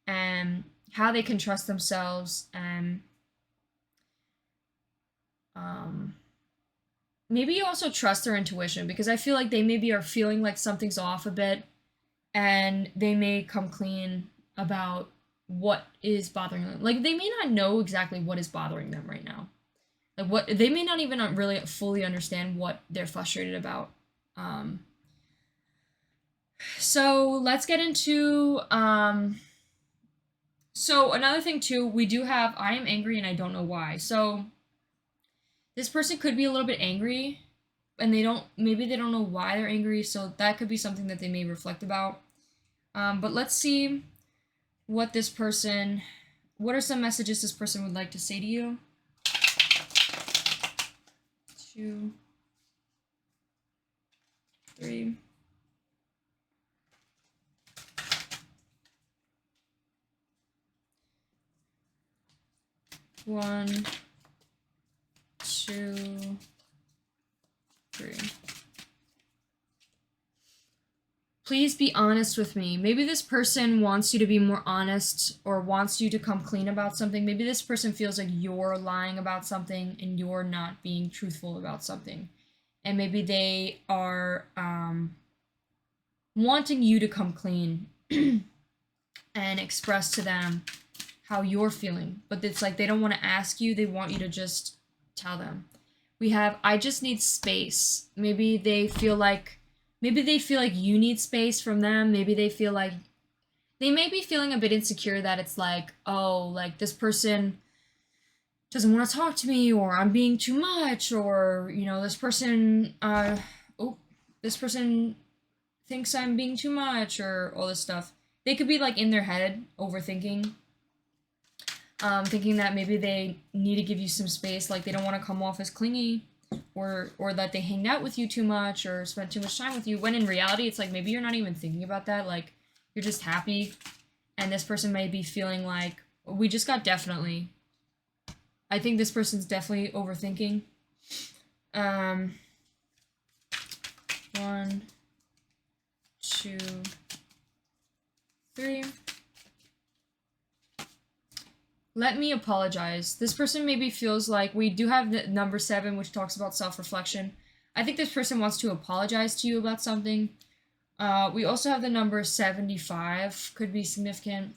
and how they can trust themselves, and maybe also trust their intuition, because I feel like they maybe are feeling like something's off a bit, and they may come clean about what is bothering them. Like they may not know exactly what is bothering them right now. Like what they may not even really fully understand what they're frustrated about. So let's get into so another thing too, we do have I am angry and I don't know why. So this person could be a little bit angry, and maybe they don't know why they're angry, so that could be something that they may reflect about. But let's see what are some messages this person would like to say to you. 2, 3. One, 2, 3. Please be honest with me. Maybe this person wants you to be more honest or wants you to come clean about something. Maybe this person feels like you're lying about something and you're not being truthful about something. And maybe they are wanting you to come clean and express to them how you're feeling. But it's like they don't want to ask you. They want you to just tell them. We have, I just need space. Maybe they feel like you need space from them. Maybe they feel like they may be feeling a bit insecure that it's like, oh, like this person doesn't want to talk to me, or I'm being too much, or, you know, this person thinks I'm being too much, or all this stuff. They could be like in their head overthinking, thinking that maybe they need to give you some space, like they don't want to come off as clingy, or that they hang out with you too much or spend too much time with you, when in reality it's like maybe you're not even thinking about that, like you're just happy, and this person may be feeling like, we just got definitely. I think this person's definitely overthinking. 1, 2, 3. Let me apologize. This person maybe feels like, we do have the number 7, which talks about self-reflection. I think this person wants to apologize to you about something. We also have the number 75, could be significant.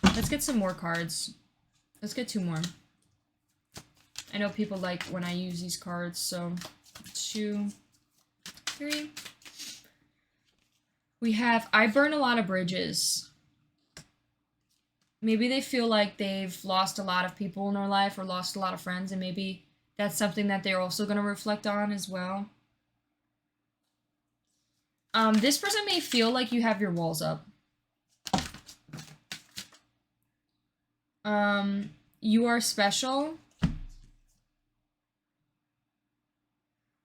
Let's get some more cards. Let's get 2 more. I know people like when I use these cards, so 2, 3. We have, I burn a lot of bridges. Maybe they feel like they've lost a lot of people in their life or lost a lot of friends, and maybe that's something that they're also going to reflect on as well. This person may feel like you have your walls up. You are special.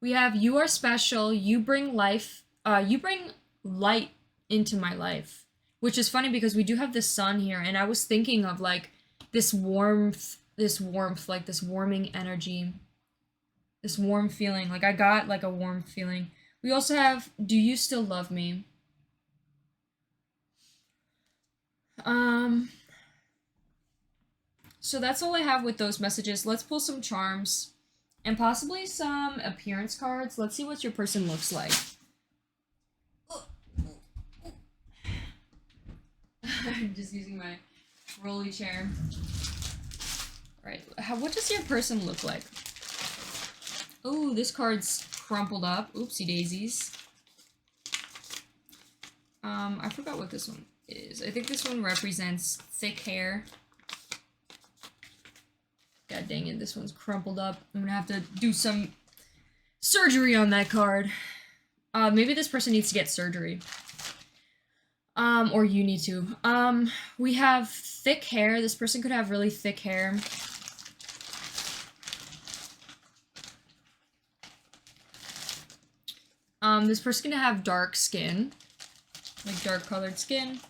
We have, you are special. You bring life. You bring light into my life, which is funny because we do have the sun here, and I was thinking of like this warmth, like this warming energy, this warm feeling. Like I got like a warm feeling. We also have, do you still love me? So that's all I have with those messages. Let's pull some charms and possibly some appearance cards. Let's see what your person looks like. I'm just using my rolly chair. All right, what does your person look like? Oh, this card's crumpled up. Oopsie daisies. I forgot what this one is. I think this one represents thick hair. God dang it, this one's crumpled up. I'm gonna have to do some surgery on that card. Maybe this person needs to get surgery. Or you need to. We have thick hair. This person could have really thick hair. This person can have dark skin. Like dark colored skin.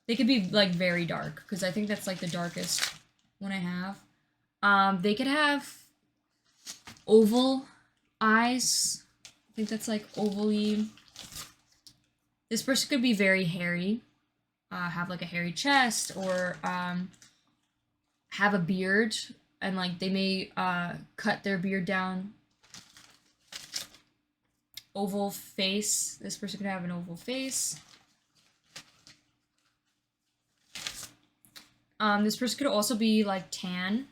They could be like very dark, because I think that's like the darkest one I have. They could have oval eyes. I think that's like oval-y. This person could be very hairy. Have like a hairy chest, or have a beard, and like they may cut their beard down. Oval face. This person could have an oval face. This person could also be like tan.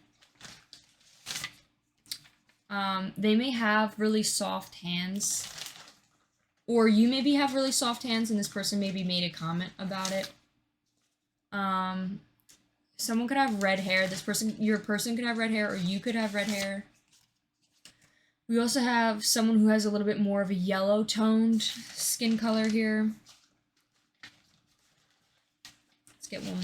They may have really soft hands. Or you maybe have really soft hands and this person maybe made a comment about it. Someone could have red hair. Your person could have red hair, or you could have red hair. We also have someone who has a little bit more of a yellow toned skin color here. Let's get one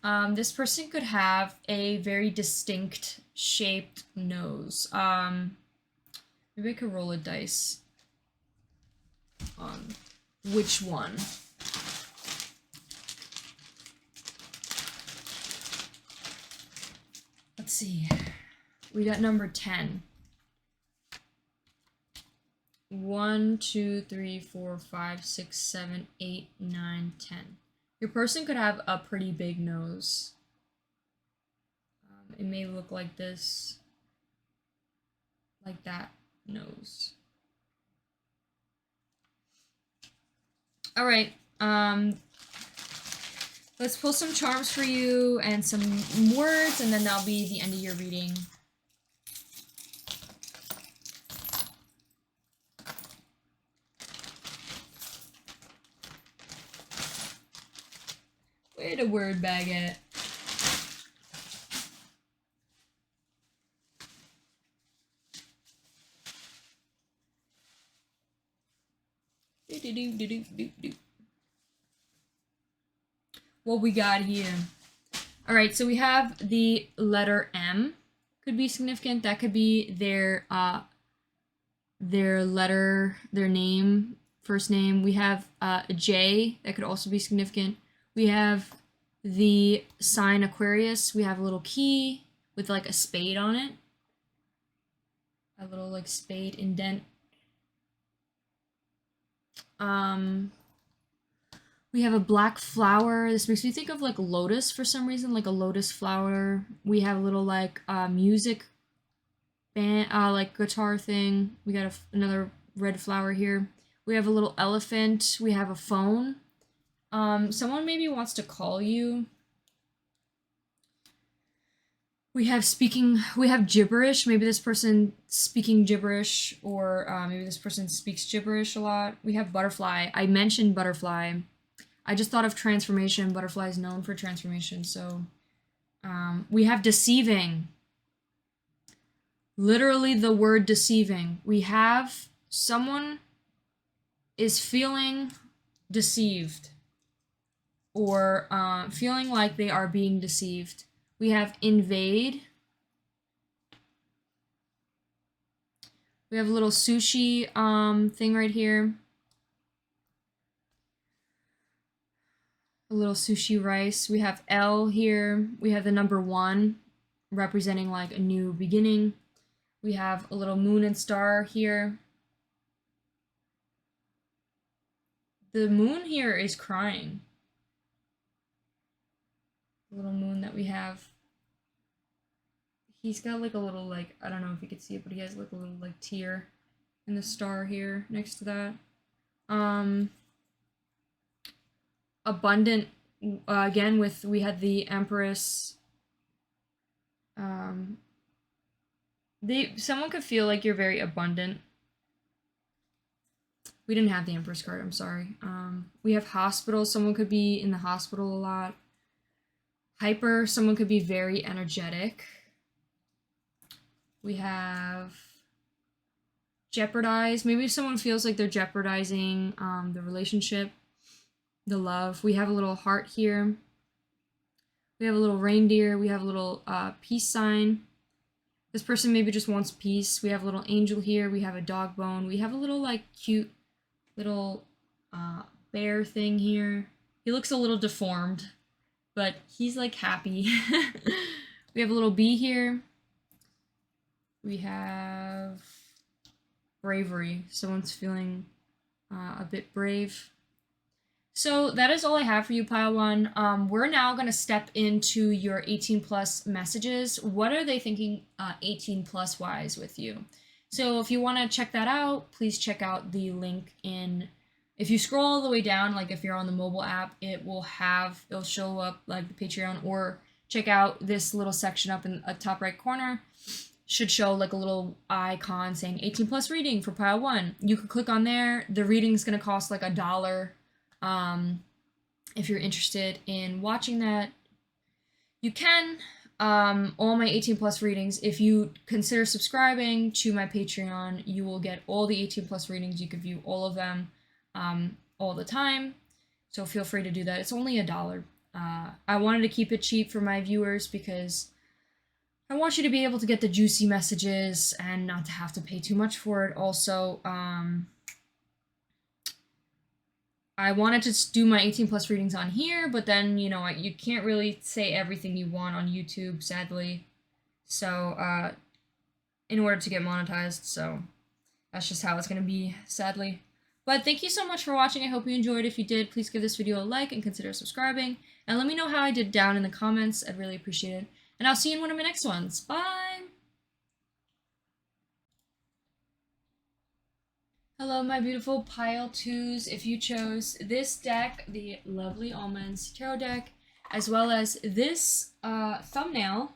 more. This person could have a very distinct shaped nose. Maybe I could roll a dice on which one. Let's see. We got number 10. 1, 2, 3, 4, 5, 6, 7, 8, 9, 10. Your person could have a pretty big nose. It may look like this, like that nose. All right. Let's pull some charms for you and some words, and then that'll be the end of your reading. Way to word bag it. What we got here? All right, so we have the letter M. Could be significant. That could be their letter, their name, first name. We have a J. That could also be significant. We have the sign Aquarius. We have a little key with like a spade on it. A little like spade indent. We have a black flower. This makes me think of like lotus for some reason, like a lotus flower. We have a little like music band, like guitar thing. We got another red flower here. We have a little elephant. We have a phone. Someone maybe wants to call you. We have gibberish. Maybe this person speaking gibberish, or maybe this person speaks gibberish a lot. We have butterfly. I mentioned butterfly. I just thought of transformation. Butterfly is known for transformation. So we have deceiving. Literally the word deceiving. We have someone is feeling deceived, or feeling like they are being deceived. We have invade. We have a little sushi thing right here. A little sushi rice. We have L here. We have the number 1 representing like a new beginning. We have a little moon and star here. The moon here is crying. The little moon that we have. He's got like a little like, I don't know if you could see it, but he has like a little like tear in the star here next to that. Abundant, again with, we had the Empress. Someone could feel like you're very abundant. We didn't have the Empress card, I'm sorry. We have hospital. Someone could be in the hospital a lot. Hyper, someone could be very energetic. We have jeopardize. Maybe someone feels like they're jeopardizing the relationship, the love. We have a little heart here. We have a little reindeer. We have a little peace sign. This person maybe just wants peace. We have a little angel here. We have a dog bone. We have a little like cute little bear thing here. He looks a little deformed, but he's like happy. We have a little bee here. We have bravery. Someone's feeling a bit brave. So that is all I have for you, Pile 1. We're now going to step into your 18 plus messages. What are they thinking 18 plus wise with you? So if you want to check that out, please check out the link in, if you scroll all the way down, like if you're on the mobile app, it'll show up like the Patreon, or check out this little section up in the top right corner. Should show like a little icon saying 18 plus reading for Pile 1. You could click on there. The reading's going to cost like $1. If you're interested in watching that, you can. All my 18 plus readings, if you consider subscribing to my Patreon, you will get all the 18 plus readings. You can view all of them all the time, so feel free to do that. It's only $1. I wanted to keep it cheap for my viewers because I want you to be able to get the juicy messages and not to have to pay too much for it. Also, I wanted to do my 18 plus readings on here, but then, you know, you can't really say everything you want on YouTube, sadly. So, in order to get monetized, so That's just how it's gonna be, sadly. But thank you so much for watching. I hope you enjoyed. If you did, please give this video a like and consider subscribing. And let me know how I did down in the comments. I'd really appreciate it. And I'll see you in one of my next ones. Bye! Hello, my beautiful pile twos. If you chose this deck, the Lovely Almonds Tarot deck, as well as this thumbnail,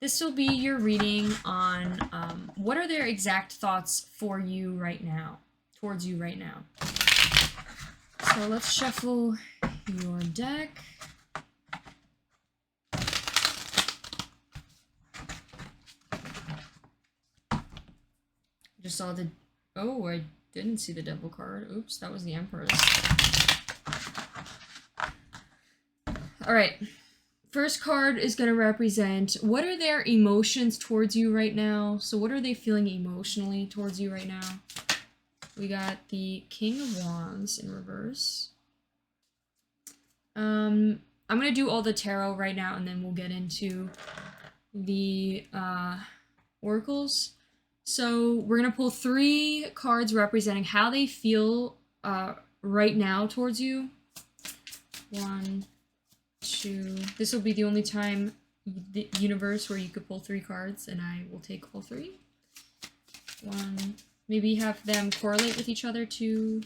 this will be your reading on what are their exact thoughts for you right now, towards you right now. So let's shuffle your deck. Just saw the, oh, I didn't see the Devil card. Oops, that was the Empress. All right. First card is going to represent what are their emotions towards you right now. So what are they feeling emotionally towards you right now? We got the King of Wands in reverse. I'm going to do all the tarot right now, and then we'll get into the oracles. So we're going to pull 3 cards representing how they feel right now towards you. 1, 2. This will be the only time the universe where you could pull 3 cards, and I will take all 3. 1. Maybe have them correlate with each other too,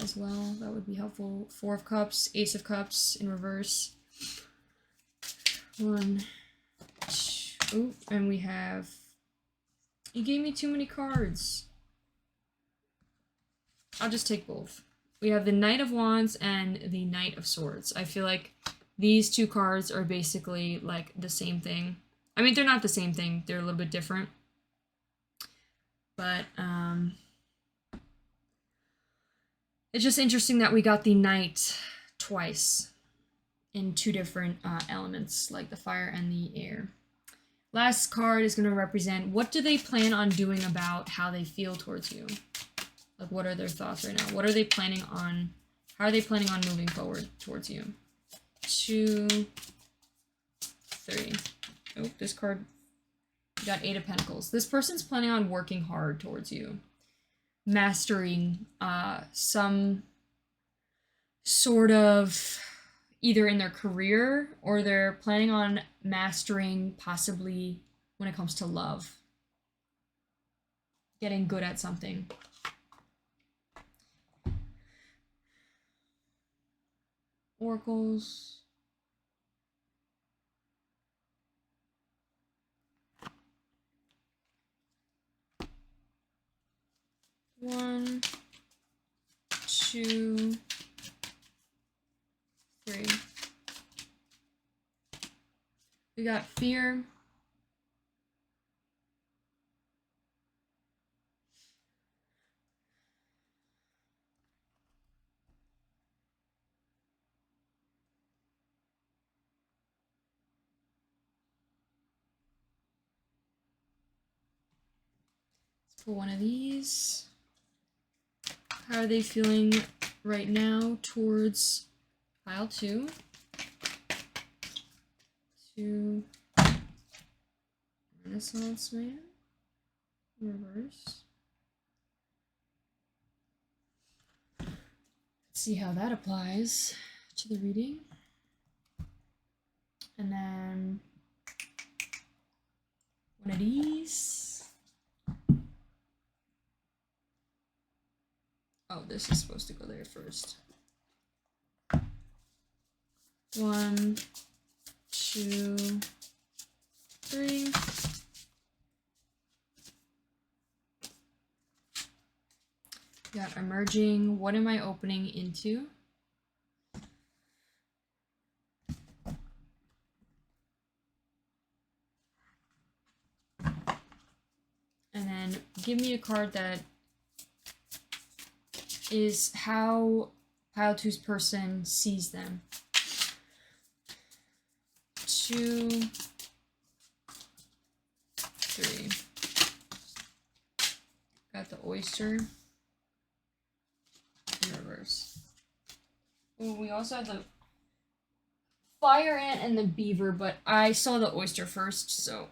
as well. That would be helpful. 4 of Cups, Ace of Cups in reverse. 1, 2. Ooh, and we have. You gave me too many cards. I'll just take both. We have the Knight of Wands and the Knight of Swords. I feel like these 2 cards are basically like the same thing. I mean, they're not the same thing. They're a little bit different. But it's just interesting that we got the Knight twice in 2 different elements, like the fire and the air. Last card is going to represent what do they plan on doing about how they feel towards you. Like, what are their thoughts right now? What are they planning on? How are they planning on moving forward towards you? 2, 3. Oh, this card got 8 of Pentacles. This person's planning on working hard towards you, mastering some sort of either in their career, or they're planning on mastering possibly when it comes to love, getting good at something. Oracles. One, 2, 3. We got fear. Let's pull one of these. How are they feeling right now towards pile 2? 2. Renaissance Man. Reverse. Let's see how that applies to the reading. And then one of these. Oh, this is supposed to go there first. 1, 2, 3. Got emerging. What am I opening into? And then give me a card that is how pile 2's person sees them. 2, 3. Got the oyster in reverse. Oh, we also have the fire ant and the beaver, but I saw the oyster first, so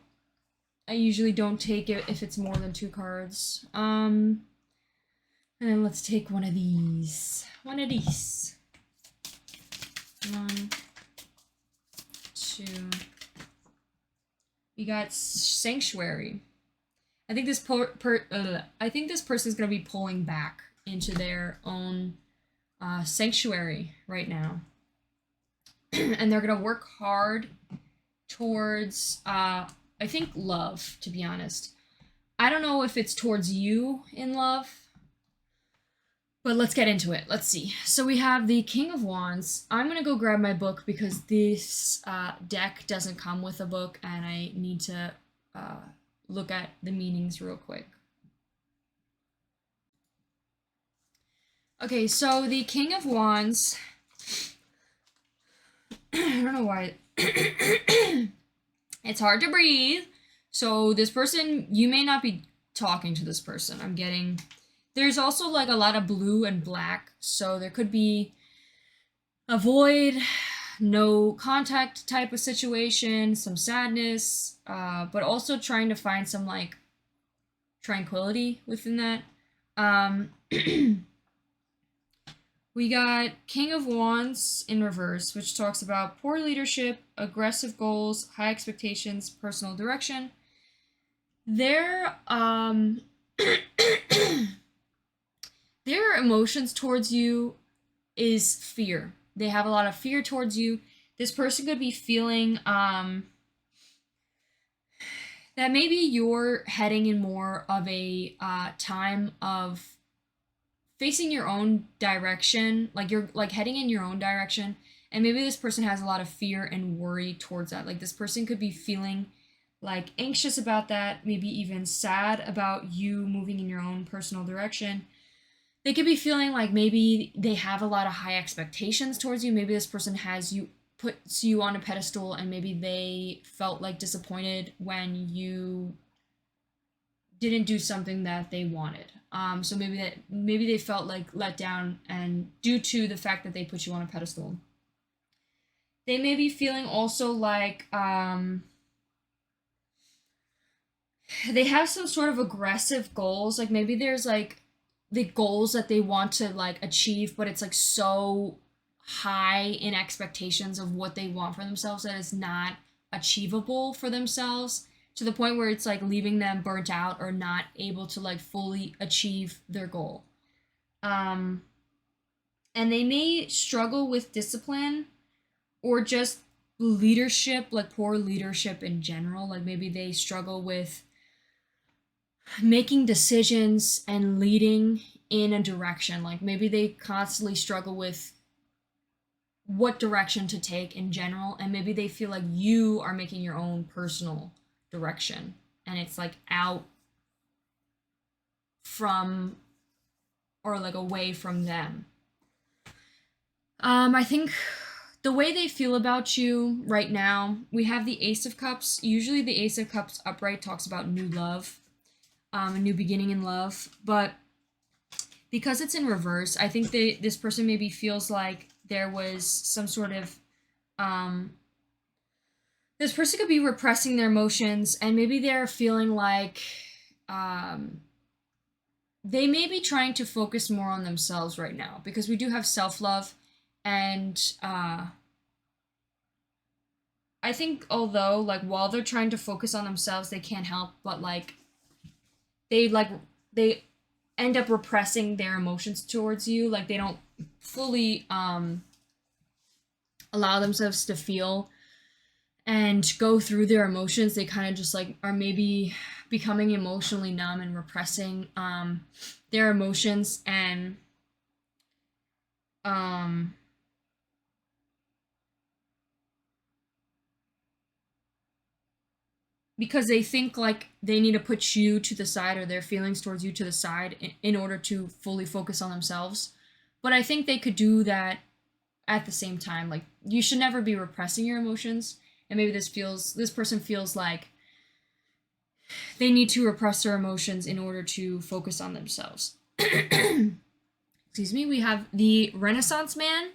I usually don't take it if it's more than 2 cards. And then let's take one of these. One of these. 1, 2. We got Sanctuary. I think this I think this person's gonna be pulling back into their own sanctuary right now, and they're gonna work hard towards I think love. To be honest, I don't know if it's towards you in love, but let's get into it. Let's see. So we have the King of Wands. I'm gonna go grab my book because this deck doesn't come with a book, and I need to look at the meanings real quick. Okay, so the King of Wands. I don't know why. It's hard to breathe. So this person, you may not be talking to this person. I'm getting... There's also like a lot of blue and black. So there could be a void, no contact type of situation, some sadness, but also trying to find some like tranquility within that. We got King of Wands in reverse, which talks about poor leadership, aggressive goals, high expectations, personal direction. Their their emotions towards you is fear. They have a lot of fear towards you. This person could be feeling that maybe you're heading in more of a time of facing your own direction, like you're like heading in your own direction, and maybe this person has a lot of fear and worry towards that. Like this person could be feeling like anxious about that, maybe even sad about you moving in your own personal direction. They could be feeling like maybe they have a lot of high expectations towards you. Maybe this person has you, puts you on a pedestal, and maybe they felt like disappointed when you didn't do something that they wanted. So maybe they felt like let down, and due to the fact that they put you on a pedestal. They may be feeling also like they have some sort of aggressive goals. Like maybe there's like the goals that they want to like achieve, but it's like so high in expectations of what they want for themselves that it's not achievable for themselves, to the point where it's like leaving them burnt out or not able to like fully achieve their goal. And they may struggle with discipline or just leadership, like poor leadership in general. Like maybe they struggle with making decisions and leading in a direction. Like maybe they constantly struggle with what direction to take in general, and maybe they feel like you are making your own personal direction, and it's like out from or like away from them. I think the way they feel about you right now, we have the Ace of Cups. Usually the Ace of Cups upright talks about new love, a new beginning in love, but because it's in reverse, I think this person maybe feels like there was some sort of this person could be repressing their emotions, and maybe they're feeling like they may be trying to focus more on themselves right now, because we do have self-love, and I think although like while they're trying to focus on themselves, they can't help but like they end up repressing their emotions towards you. Like they don't fully allow themselves to feel and go through their emotions. They kind of just like are maybe becoming emotionally numb and repressing their emotions, and because they think like they need to put you to the side, or their feelings towards you to the side, in order to fully focus on themselves. But I think they could do that at the same time. Like you should never be repressing your emotions, and maybe this person feels like they need to repress their emotions in order to focus on themselves. Excuse me. We have the Renaissance Man,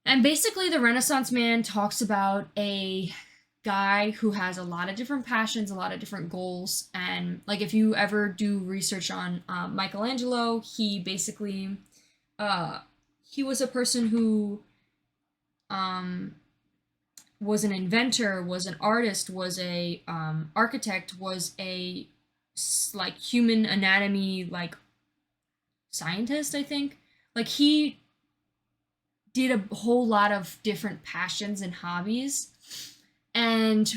and basically the Renaissance Man talks about a guy who has a lot of different passions, a lot of different goals. And like if you ever do research on Michelangelo, he basically he was a person who um, was an inventor, was an artist, was a architect, was a like human anatomy like scientist, I think. Like he did a whole lot of different passions and hobbies. And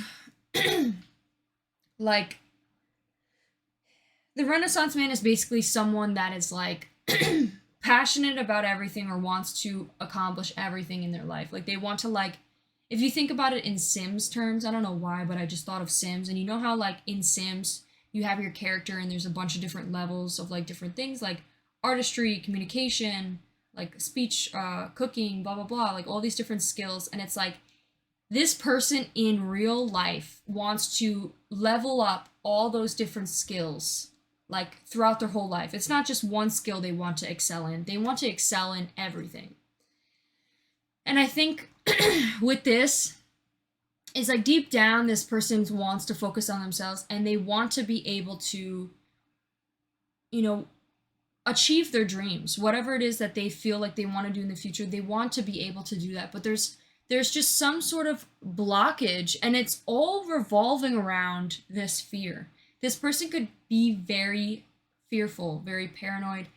like the Renaissance man is basically someone that is like passionate about everything or wants to accomplish everything in their life. Like they want to like if you think about it in Sims terms, I don't know why, but I just thought of Sims and you know how like in Sims you have your character and there's a bunch of different levels of like different things like artistry, communication, like speech, cooking, blah blah blah, like all these different skills and it's like this person in real life wants to level up all those different skills like throughout their whole life. It's not just one skill they want to excel in. They want to excel in everything. And I think with this is like deep down this person wants to focus on themselves and they want to be able to achieve their dreams. Whatever it is that they feel like they want to do in the future, they want to be able to do that. But there's just some sort of blockage and it's all revolving around this fear. This person could be very fearful, very paranoid,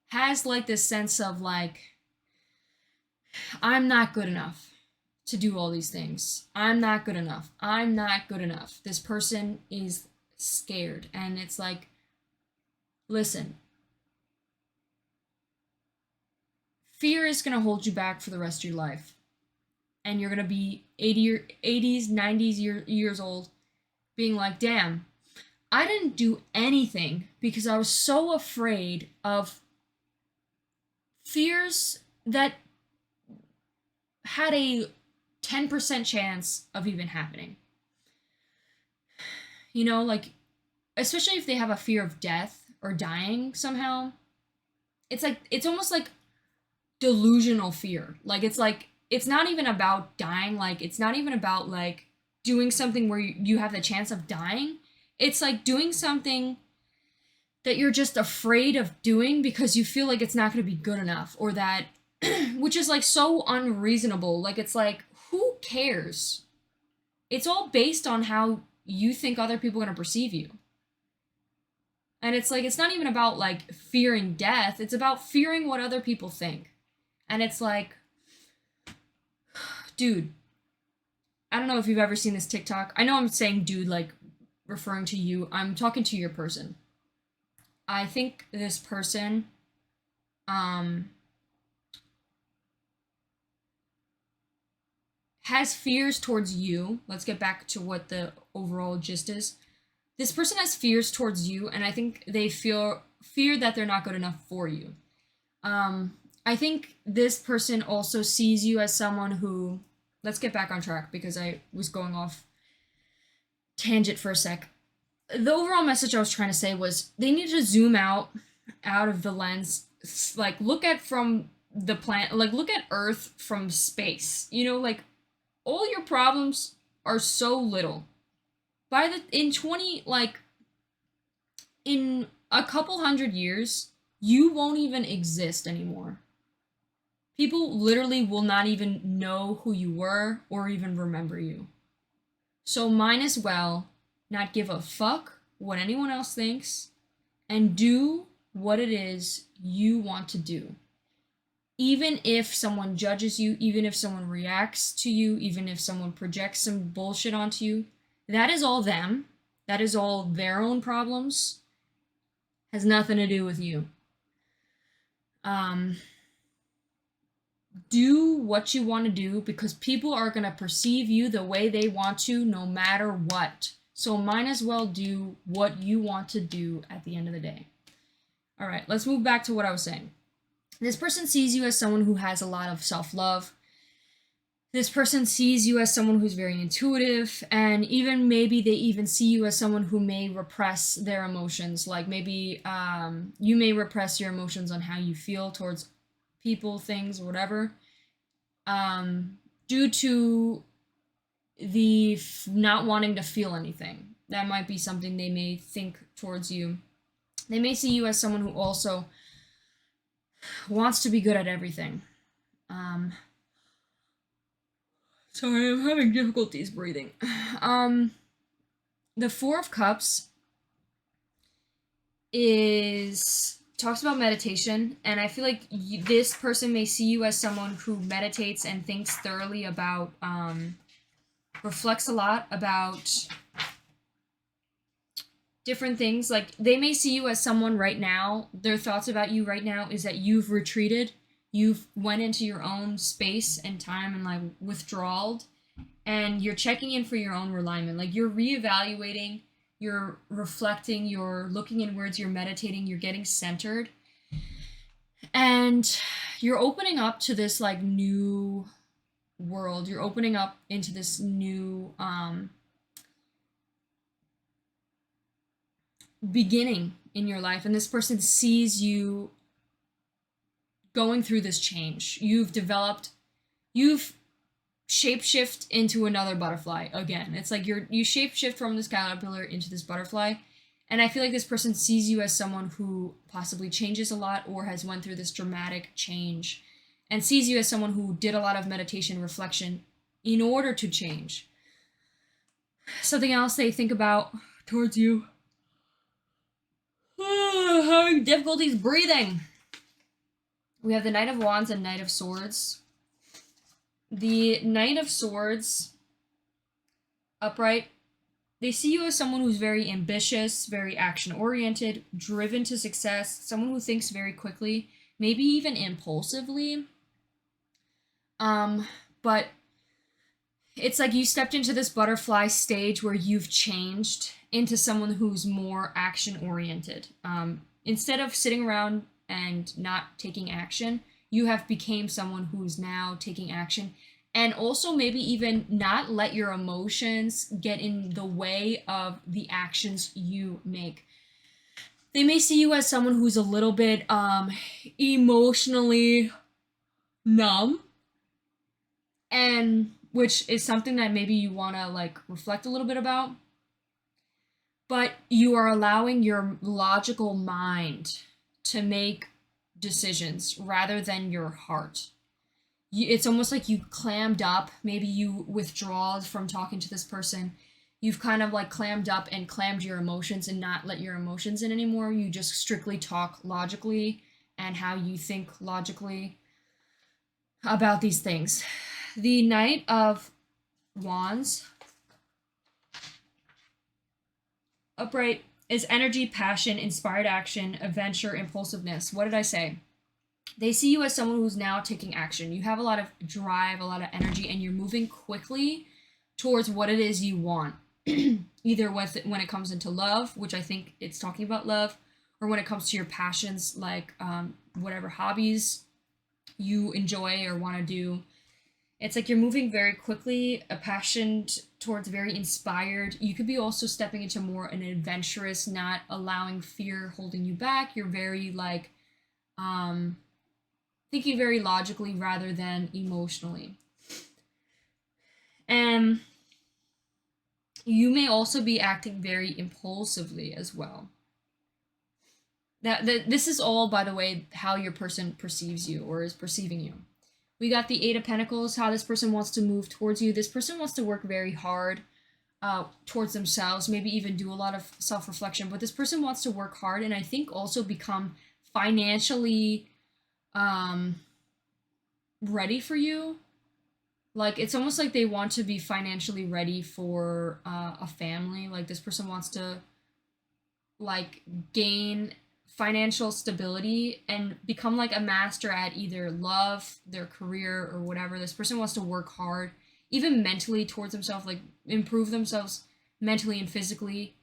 has like this sense of like, I'm not good enough to do all these things. I'm not good enough. I'm not good enough. This person is scared and it's like, listen, fear is going to hold you back for the rest of your life. And you're going to be 80s, 90s years old being like, damn, I didn't do anything because I was so afraid of fears that had a 10% chance of even happening. Like, especially if they have a fear of death or dying somehow, it's almost like delusional fear. Like, it's not even about dying. Like, it's not even about, like, doing something where you have the chance of dying. It's like doing something that you're just afraid of doing because you feel like it's not going to be good enough or that, which is like so unreasonable. Like, it's like, who cares? It's all based on how you think other people are going to perceive you. And it's like, it's not even about like fearing death. It's about fearing what other people think. And it's like, dude, I don't know if you've ever seen this TikTok. I know I'm saying dude, like referring to you. I'm talking to your person. I think this person, has fears towards you. Let's get back to what the overall gist is. This person has fears towards you, and I think they fear that they're not good enough for you. I think this person also sees you as someone who, let's get back on track because I was going off tangent for a sec. The overall message I was trying to say was they need to zoom out of the lens, like look at from the planet, like look at Earth from space. Like all your problems are so little. In a couple hundred years, you won't even exist anymore. People literally will not even know who you were or even remember you. So might as well not give a fuck what anyone else thinks and do what it is you want to do. Even if someone judges you, even if someone reacts to you, even if someone projects some bullshit onto you, that is all them. That is all their own problems. Has nothing to do with you. Do what you want to do because people are going to perceive you the way they want to no matter what. So might as well do what you want to do at the end of the day. All right, let's move back to what I was saying. This person sees you as someone who has a lot of self-love. This person sees you as someone who's very intuitive, and even maybe they even see you as someone who may repress their emotions. Like maybe you may repress your emotions on how you feel towards people, things, or whatever, due to the not wanting to feel anything. That might be something they may think towards you. They may see you as someone who also wants to be good at everything. Sorry, I'm having difficulties breathing. The Four of Cups talks about meditation, and I feel like this person may see you as someone who meditates and thinks thoroughly about, reflects a lot about different things. Like, they may see you as someone right now, their thoughts about you right now is that you've retreated, you've went into your own space and time and like withdrawed, and you're checking in for your own alignment. Like, you're reevaluating, you're reflecting, you're looking inwards, you're meditating, you're getting centered, and you're opening up to this like new world. You're opening up into this new beginning in your life, and this person sees you going through this change. You've shapeshift into another butterfly again. It's like you shapeshift from this caterpillar into this butterfly, and I feel like this person sees you as someone who possibly changes a lot or has went through this dramatic change, and sees you as someone who did a lot of meditation reflection in order to change. Something else they think about towards you. Having difficulties breathing. We have the Knight of Wands and Knight of Swords. The Knight of Swords, upright, they see you as someone who's very ambitious, very action-oriented, driven to success, someone who thinks very quickly, maybe even impulsively. But it's like you stepped into this butterfly stage where you've changed into someone who's more action-oriented. Instead of sitting around and not taking action, you have became someone who's now taking action, and also maybe even not let your emotions get in the way of the actions you make. They may see you as someone who's a little bit emotionally numb, and which is something that maybe you want to like reflect a little bit about. But you are allowing your logical mind to make decisions rather than your heart. It's almost like you clammed up. Maybe you withdraw from talking to this person. You've kind of like clammed up and clammed your emotions and not let your emotions in anymore. You just strictly talk logically and how you think logically about these things. The Knight of Wands, upright, is energy, passion, inspired action, adventure, impulsiveness. What did I say? They see you as someone who's now taking action. You have a lot of drive, a lot of energy, and you're moving quickly towards what it is you want. Either when it comes into love, which I think it's talking about love, or when it comes to your passions, like whatever hobbies you enjoy or want to do. It's like you're moving very quickly, a passion towards very inspired. You could be also stepping into more an adventurous, not allowing fear holding you back. You're very like thinking very logically rather than emotionally. And you may also be acting very impulsively as well. This is all, by the way, how your person perceives you or is perceiving you. We got the Eight of Pentacles, how this person wants to move towards you. This person wants to work very hard towards themselves, maybe even do a lot of self-reflection, but this person wants to work hard and I think also become financially ready for you. Like, it's almost like they want to be financially ready for a family. Like, this person wants to, like, gain financial stability and become, like, a master at either love, their career, or whatever. This person wants to work hard, even mentally towards themselves, like, improve themselves mentally and physically,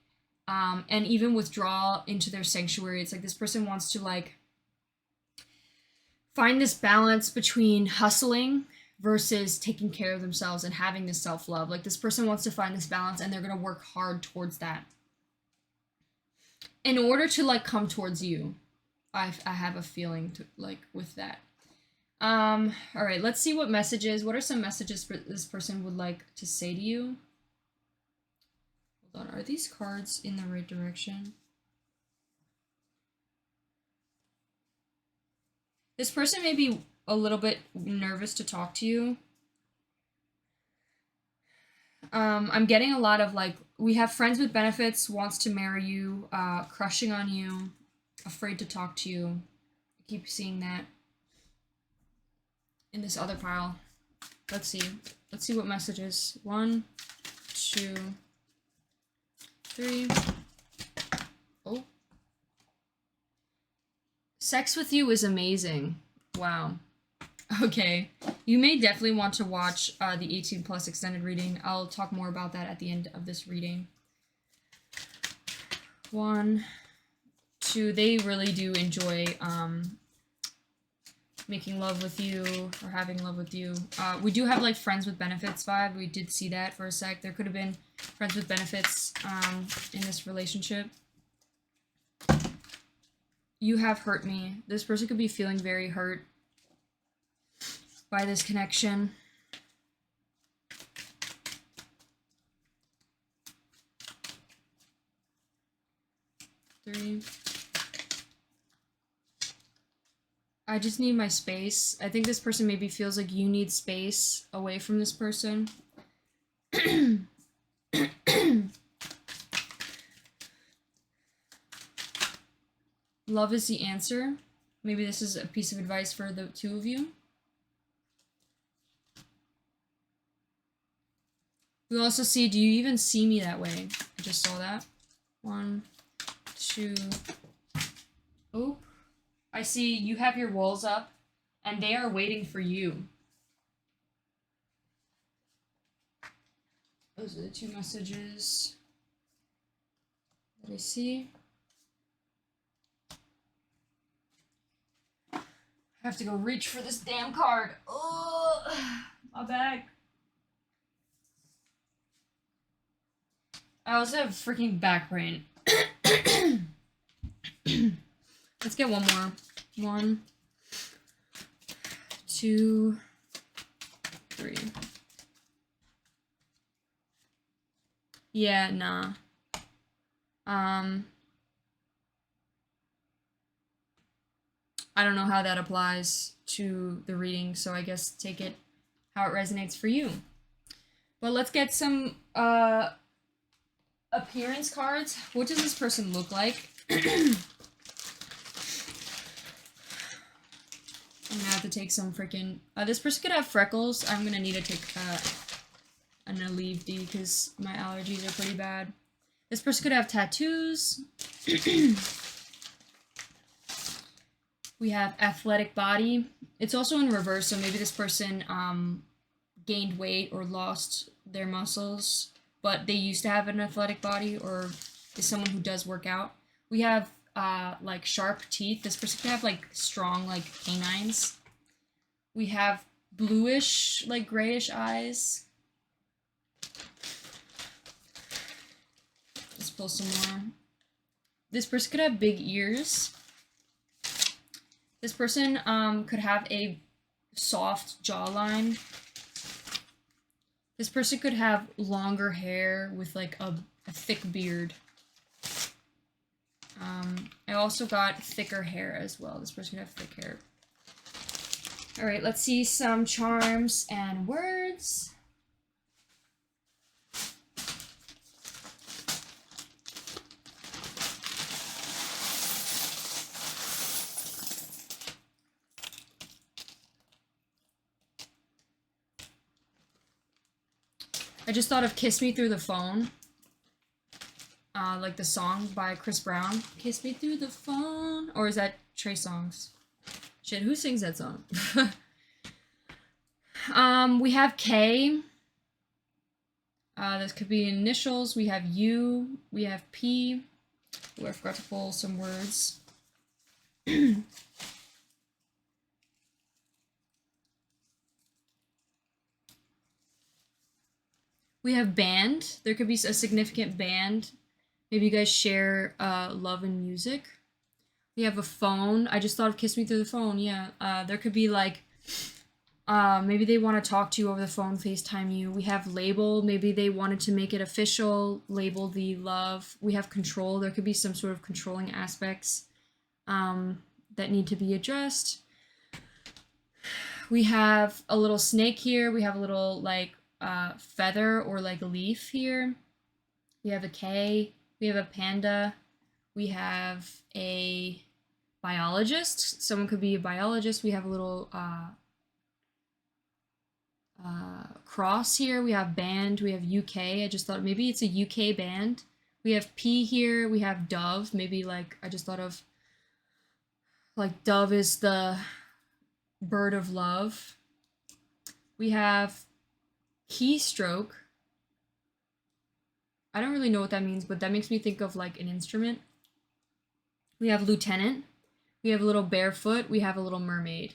and even withdraw into their sanctuary. It's like this person wants to, like, find this balance between hustling versus taking care of themselves and having this self-love. Like, this person wants to find this balance and they're going to work hard towards that. In order to, like, come towards you, I have a feeling to, like, with that. All right, let's see what messages. What are some messages this person would like to say to you? Hold on, are these cards in the right direction? This person may be a little bit nervous to talk to you. I'm getting a lot of like, we have friends with benefits, wants to marry you, crushing on you, afraid to talk to you. I keep seeing that in this other pile. Let's see. Let's see what messages. 1, 2, 3. Oh. Sex with you is amazing. Wow. Okay. You may definitely want to watch the 18 plus extended reading. I'll talk more about that at the end of this reading. 1, 2. They really do enjoy making love with you or having love with you. We do have like friends with benefits vibe. We did see that for a sec. There could have been friends with benefits in this relationship. You have hurt me. This person could be feeling very hurt by this connection. Three. I just need my space. I think this person maybe feels like you need space away from this person. Love is the answer. Maybe this is a piece of advice for the two of you. We also see, do you even see me that way? I just saw that. 1, 2. Oh, I see you have your walls up and they are waiting for you. Those are the two messages that I see. I have to go reach for this damn card. Oh, my back. I also have freaking back pain. Let's get one more. 1, 2, 3. Yeah, nah. I don't know how that applies to the reading, so I guess take it how it resonates for you. But let's get some appearance cards. What does this person look like? I'm gonna have to take some freaking... this person could have freckles. I'm gonna need to take an Aleve D because my allergies are pretty bad. This person could have tattoos. We have athletic body. It's also in reverse, so maybe this person gained weight or lost their muscles, but they used to have an athletic body, or is someone who does work out. We have like sharp teeth. This person could have like strong like canines. We have bluish, like grayish eyes. Let's pull some more. This person could have big ears. This person could have a soft jawline. This person could have longer hair with like a thick beard. I also got thicker hair as well. This person could have thick hair. All right, let's see some charms and words. I just thought of Kiss Me Through the Phone. Like the song by Chris Brown. Kiss Me Through the Phone. Or is that Trey Songz? Shit, who sings that song? We have K. This could be initials. We have U. We have P. Ooh, I forgot to pull some words. We have band. There could be a significant band. Maybe you guys share love and music. We have a phone. I just thought of Kiss Me Through the Phone. Yeah. There could be like Maybe they want to talk to you over the phone, FaceTime you. We have label. Maybe they wanted to make it official, label the love. We have control. There could be some sort of controlling aspects that need to be addressed. We have a little snake here. We have a little like feather or like leaf here. We have a K. We have a panda. We have a biologist. Someone could be a biologist. We have a little cross here. We have band. We have UK. I just thought maybe it's a UK band. We have P here. We have dove. Maybe like I just thought of like dove is the bird of love. We have keystroke. I don't really know what that means, but that makes me think of like an instrument. We have lieutenant. We have a little barefoot. We have a little mermaid.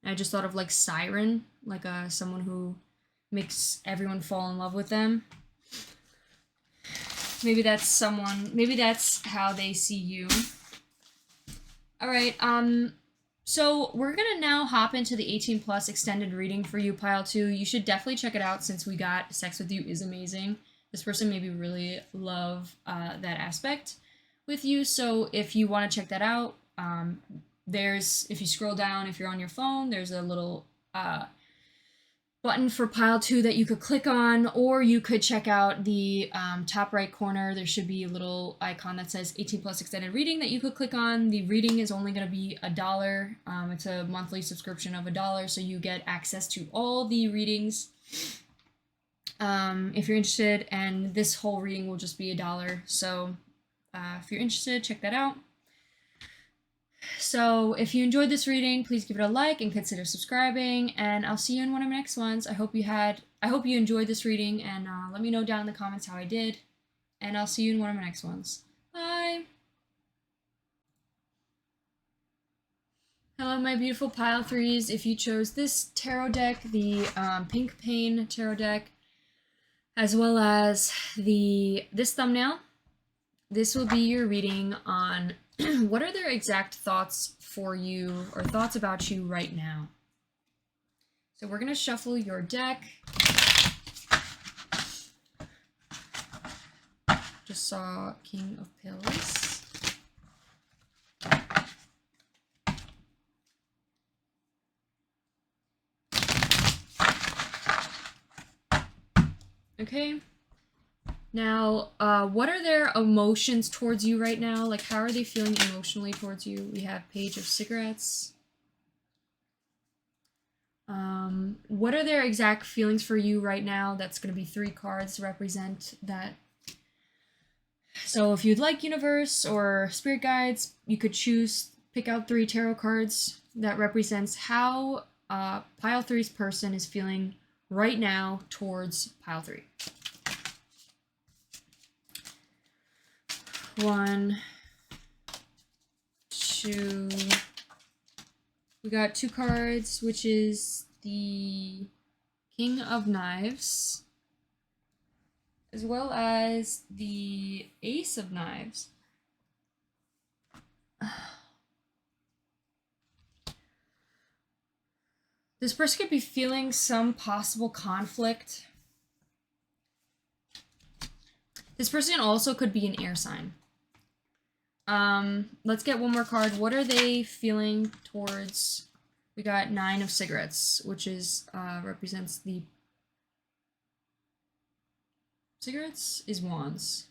I just thought of like siren, like someone who makes everyone fall in love with them. Maybe that's someone, maybe that's how they see you. All right, so we're gonna now hop into the 18 plus extended reading for you, pile 2. You should definitely check it out since we got Sex With You is amazing. This person maybe really love that aspect with you. So if you want to check that out, if you scroll down, if you're on your phone, there's a little button for pile 2 that you could click on, or you could check out the top right corner. There should be a little icon that says 18 plus extended reading that you could click on. The reading is only going to be $1. It's a monthly subscription of $1, so you get access to all the readings if you're interested, and this whole reading will just be $1. So if you're interested, check that out. So if you enjoyed this reading, please give it a like and consider subscribing, and I'll see you in one of my next ones. I hope you enjoyed this reading, and let me know down in the comments how I did, and I'll see you in one of my next ones. Bye! Hello, my beautiful pile 3s. If you chose this tarot deck, the Pink Pain tarot deck, as well as this thumbnail, this will be your reading on what are their exact thoughts for you, or thoughts about you right now. So we're going to shuffle your deck. Just saw King of Pills. Okay. Now, what are their emotions towards you right now? Like, how are they feeling emotionally towards you? We have Page of Cigarettes. What are their exact feelings for you right now? That's going to be 3 cards to represent that. So if you'd like universe or spirit guides, you could pick out 3 tarot cards that represents how pile 3's person is feeling right now towards pile 3. 1, 2. We got 2 cards, which is the King of Knives, as well as the Ace of Knives. This person could be feeling some possible conflict. This person also could be an air sign. Let's get one more card. What are they feeling towards? We got 9 of Cigarettes, which is represents the cigarettes is Wands.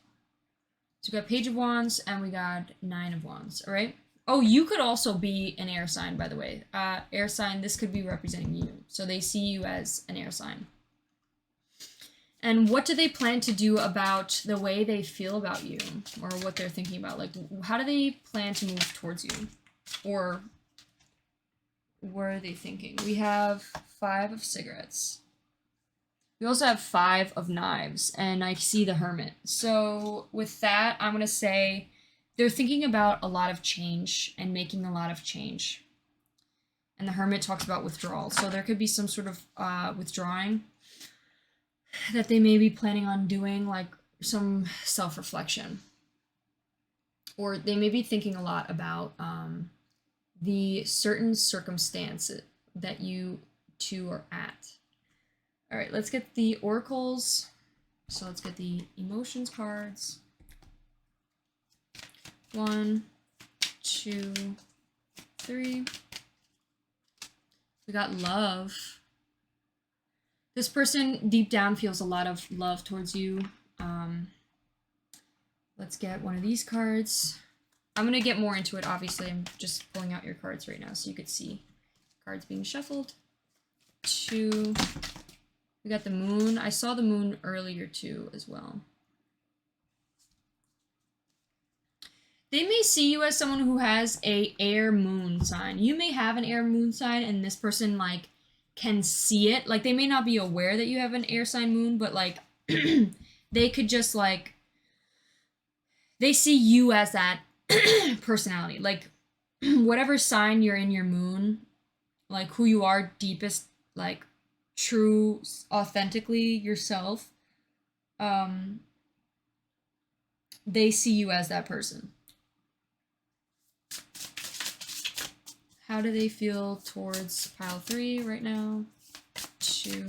So we got Page of Wands and we got 9 of Wands. All right. Oh, you could also be an air sign, by the way. Air sign. This could be representing you. So they see you as an air sign. And what do they plan to do about the way they feel about you, or what they're thinking about? Like, how do they plan to move towards you? Or what are they thinking? We have 5 of Cigarettes. We also have 5 of Knives, and I see the Hermit. So with that, I'm going to say they're thinking about a lot of change and making a lot of change. And the Hermit talks about withdrawal. So there could be some sort of withdrawing that they may be planning on doing, like some self-reflection. Or they may be thinking a lot about the certain circumstances, that you two are at. All right, let's get the oracles. So let's get the emotions cards. 1, 2, 3. We got love. This person deep down feels a lot of love towards you. Let's get one of these cards. I'm going to get more into it, obviously. I'm just pulling out your cards right now so you could see cards being shuffled. 2. We got the moon. I saw the moon earlier too as well. They may see you as someone who has a air moon sign. You may have an air moon sign and this person like can see it. Like they may not be aware that you have an air sign moon, but like they could just like, they see you as that personality. Like whatever sign you're in your moon, like who you are deepest, like true, authentically yourself, they see you as that person. How do they feel towards pile 3 right now? 2,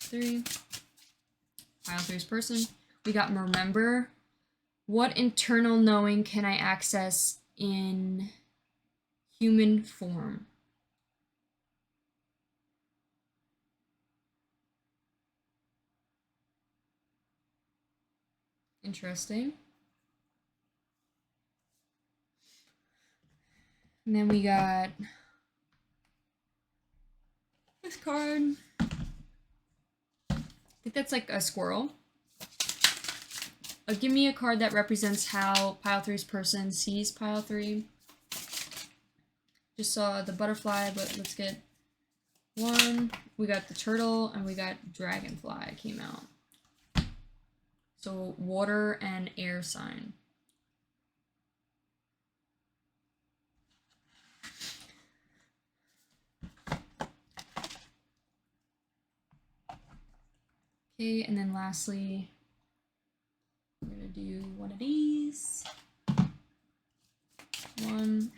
3. Pile 3's person. We got remember. What internal knowing can I access in human form? Interesting. And then we got this card. I think that's like a squirrel. Give me a card that represents how pile 3's person sees pile 3. Just saw the butterfly, but let's get one. We got the turtle and we got dragonfly came out. So water and air sign. Okay, and then lastly, I'm gonna do one of these. One.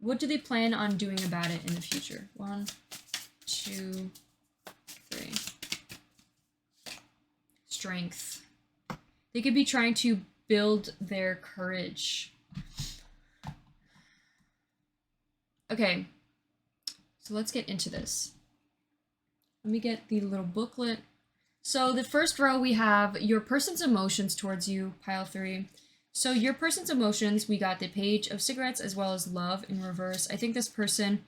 What do they plan on doing about it in the future? 1, 2, 3. Strength. They could be trying to build their courage. Okay, so let's get into this. Let me get the little booklet. So the first row we have your person's emotions towards you, pile 3. So your person's emotions, we got the page of cigarettes as well as love in reverse. I think this person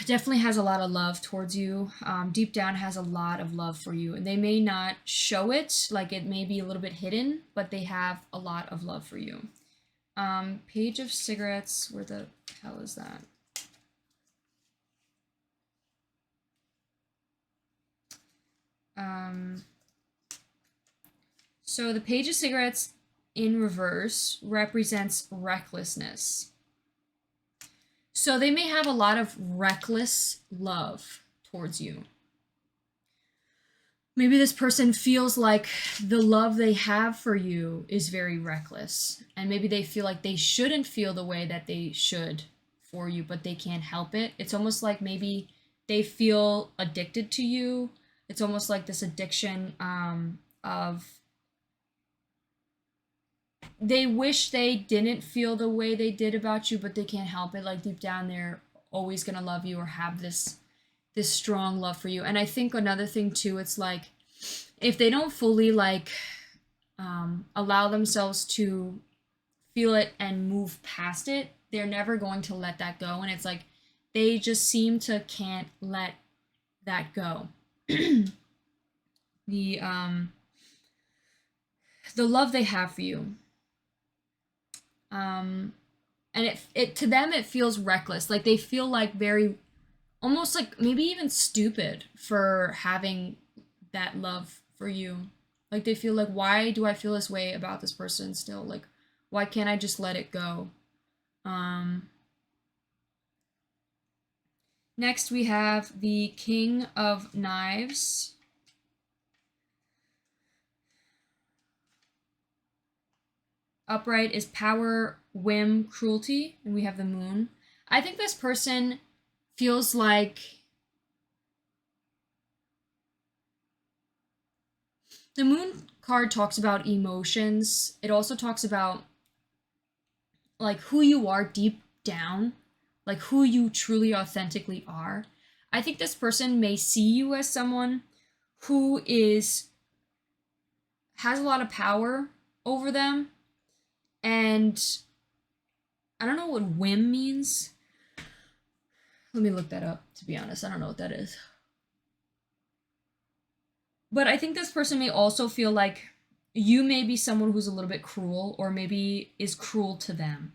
definitely has a lot of love towards you. Deep down has a lot of love for you. And they may not show it, like it may be a little bit hidden, but they have a lot of love for you. Page of cigarettes, where the hell is that? So the page of cigarettes in reverse represents recklessness. So they may have a lot of reckless love towards you. Maybe this person feels like the love they have for you is very reckless. And maybe they feel like they shouldn't feel the way that they should for you, but they can't help it. It's almost like maybe they feel addicted to you. It's almost like this addiction of they wish they didn't feel the way they did about you, but they can't help it. Like deep down, they're always gonna love you or have this strong love for you. And I think another thing too, it's like if they don't fully like allow themselves to feel it and move past it, they're never going to let that go. And it's like they just seem to can't let that go. The love they have for you. And it to them it feels reckless. Like they feel like very almost like maybe even stupid for having that love for you. Like they feel like, why do I feel this way about this person still? Like, why can't I just let it go? Next we have the King of Knives. Upright is power, whim, cruelty, and we have the moon. I think this person feels like the moon card talks about emotions. It also talks about like who you are deep down, like who you truly authentically are. I think this person may see you as someone who has a lot of power over them, and I don't know what whim means. Let me look that up, to be honest. I don't know what that is. But I think this person may also feel like you may be someone who's a little bit cruel, or maybe is cruel to them.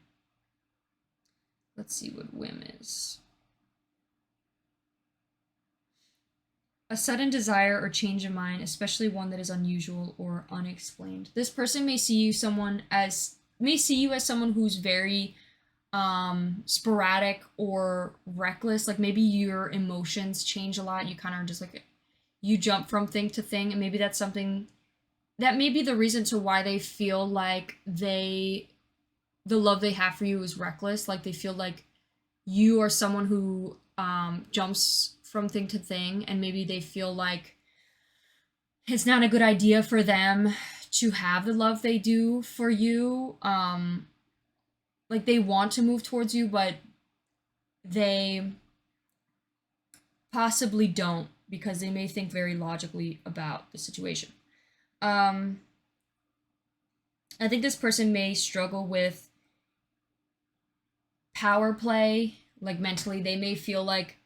Let's see what whim is. A sudden desire or change of mind, especially one that is unusual or unexplained. This person may see you as someone who's very sporadic or reckless. Like maybe your emotions change a lot. You kind of are just like, you jump from thing to thing, and maybe that's something that may be the reason to why they feel like the love they have for you is reckless. Like they feel like you are someone who jumps from thing to thing, and maybe they feel like it's not a good idea for them to have the love they do for you. Like they want to move towards you, but they possibly don't, because they may think very logically about the situation. I think this person may struggle with power play, like mentally. They may feel like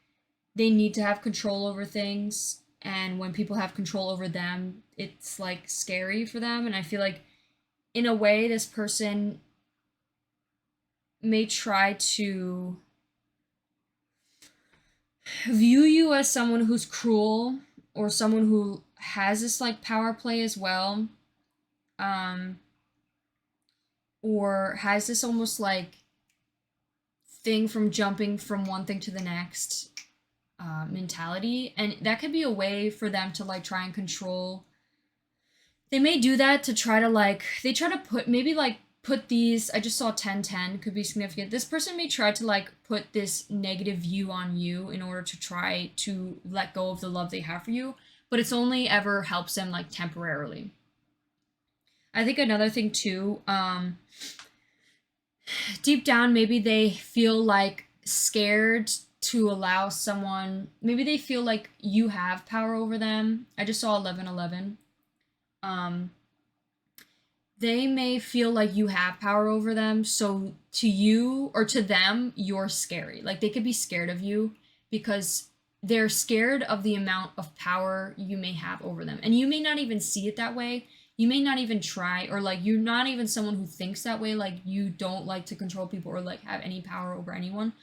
they need to have control over things, and when people have control over them, it's like scary for them. And I feel like in a way this person may try to view you as someone who's cruel, or someone who has this like power play as well, or has this almost like thing from jumping from one thing to the next mentality. And that could be a way for them to like try and control. They may do that to try to like, they try to put these, I just saw 1010 could be significant. This person may try to like put this negative view on you in order to try to let go of the love they have for you, but it's only ever helps them like temporarily. I think another thing too, deep down, maybe they feel like scared to allow someone, maybe they feel like you have power over them. I just saw 1111. They may feel like you have power over them, so to you or to them, you're scary. Like they could be scared of you because they're scared of the amount of power you may have over them. And you may not even see it that way. You may not even try, or like you're not even someone who thinks that way, like you don't like to control people or like have any power over anyone.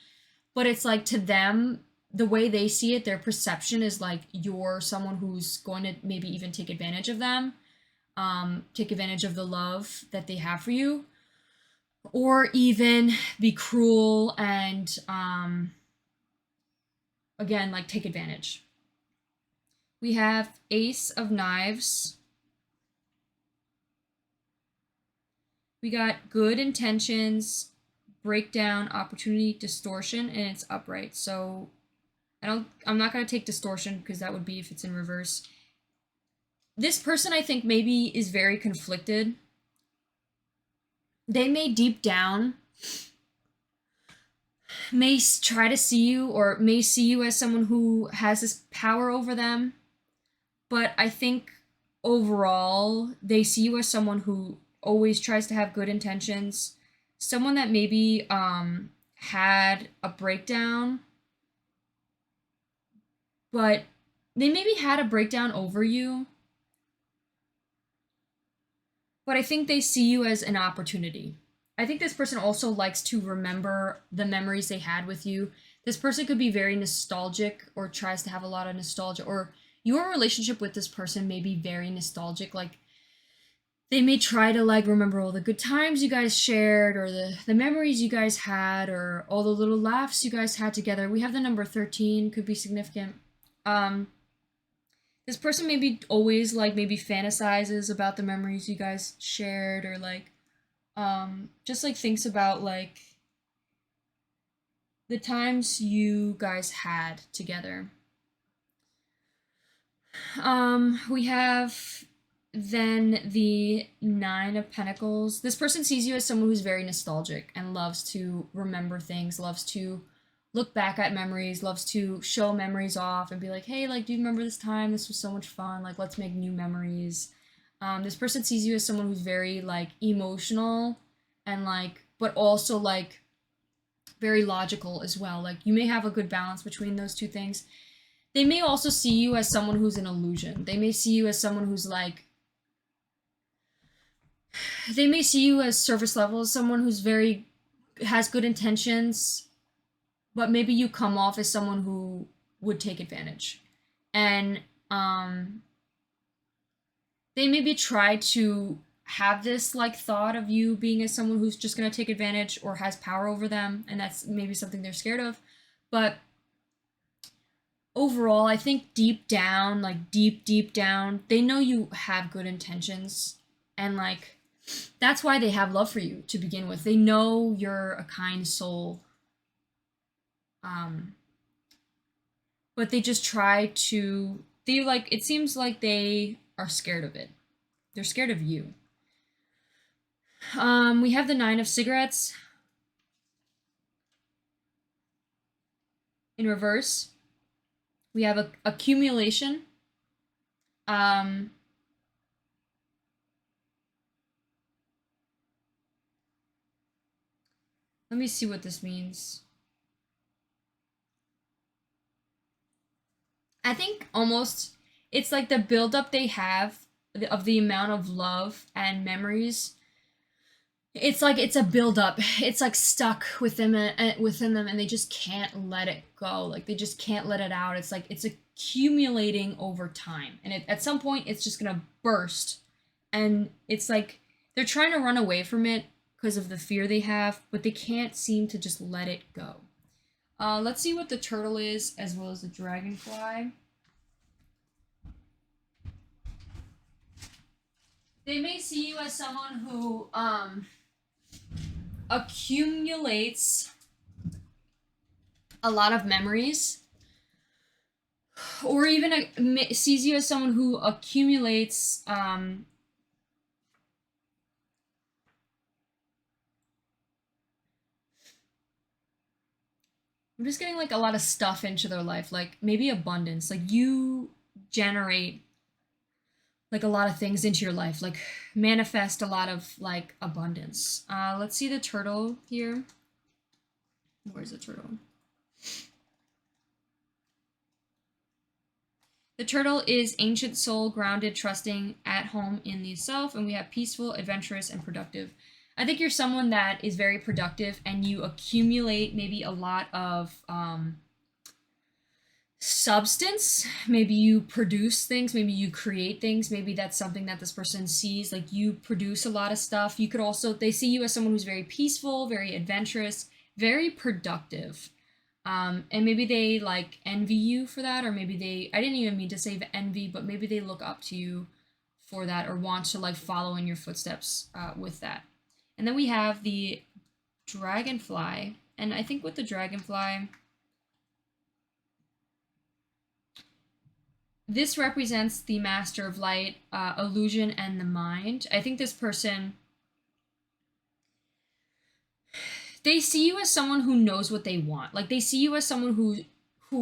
But it's like to them, the way they see it, their perception is like you're someone who's going to maybe even take advantage of them, take advantage of the love that they have for you, or even be cruel and again, like take advantage. We have Ace of Knives. We got good intentions, breakdown, opportunity, distortion, and it's upright. So I'm not going to take distortion because that would be if it's in reverse. This person, I think, maybe is very conflicted. They may deep down may try to see you, or may see you as someone who has this power over them. But I think overall, they see you as someone who always tries to have good intentions. Someone that maybe had a breakdown, but they maybe had a breakdown over you. But I think they see you as an opportunity. I think this person also likes to remember the memories they had with you. This person could be very nostalgic, or tries to have a lot of nostalgia, or your relationship with this person may be very nostalgic. Like they may try to like remember all the good times you guys shared, or the memories you guys had, or all the little laughs you guys had together. We have the number 13, could be significant. This person maybe always like maybe fantasizes about the memories you guys shared, or like just like thinks about like the times you guys had together. We have then the Nine of Pentacles. This person sees you as someone who's very nostalgic and loves to remember things, loves to look back at memories, loves to show memories off and be like, hey, like, do you remember this time? This was so much fun. Like, let's make new memories. This person sees you as someone who's very, like, emotional and, like, but also, like, very logical as well. Like, you may have a good balance between those two things. They may also see you as someone who's an illusion. They may see you as someone who's, like, they may see you as surface level, as someone who's very, has good intentions, but maybe you come off as someone who would take advantage. And they maybe try to have this, like, thought of you being as someone who's just going to take advantage or has power over them, and that's maybe something they're scared of. But overall, I think deep down, like, deep down, they know you have good intentions, and, like, that's why they have love for you to begin with. They know you're a kind soul. But they just try to, they, like, it seems like they are scared of it. They're scared of you. We have the Nine of Cigarettes in reverse. We have a accumulation. Let me see what this means. I think almost it's like the buildup they have of the amount of love and memories. It's like it's a buildup. It's like stuck within them, and they just can't let it go. Like they just can't let it out. It's like it's accumulating over time, and at some point it's just gonna burst. And it's like they're trying to run away from it because of the fear they have, but they can't seem to just let it go. Let's see what the turtle is, as well as the dragonfly. They may see you as someone who accumulates a lot of memories, or even sees you as someone who accumulates I'm just getting like a lot of stuff into their life, like maybe abundance. Like you generate like a lot of things into your life, like manifest a lot of like abundance. Let's see the turtle here. Where's the turtle? The turtle is ancient soul, grounded, trusting, at home in the self, and we have peaceful, adventurous, and productive. I think you're someone that is very productive, and you accumulate maybe a lot of substance. Maybe you produce things, maybe you create things, maybe that's something that this person sees. Like you produce a lot of stuff. You could also, they see you as someone who's very peaceful, very adventurous, very productive. And maybe they like envy you for that, or maybe they, I didn't even mean to say envy, but maybe they look up to you for that, or want to like follow in your footsteps with that. And then we have the dragonfly, and I think with the dragonfly, this represents the master of light, illusion, and the mind. I think this person, they see you as someone who knows what they want. Like they see you as someone who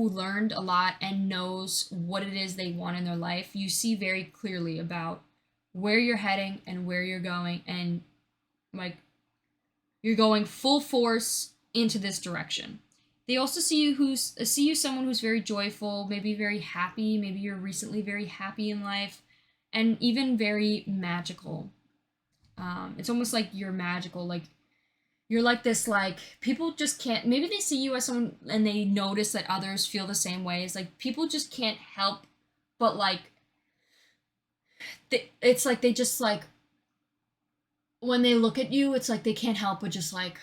learned a lot and knows what it is they want in their life. You see very clearly about where you're heading and where you're going, and like you're going full force into this direction. They also see you someone who's very joyful, maybe very happy, maybe you're recently very happy in life, and even very magical. It's almost like you're magical, like you're like this, like people just can't, maybe they see you as someone and they notice that others feel the same way. It's like people just can't help but like it's like they just like when they look at you, it's like they can't help but just like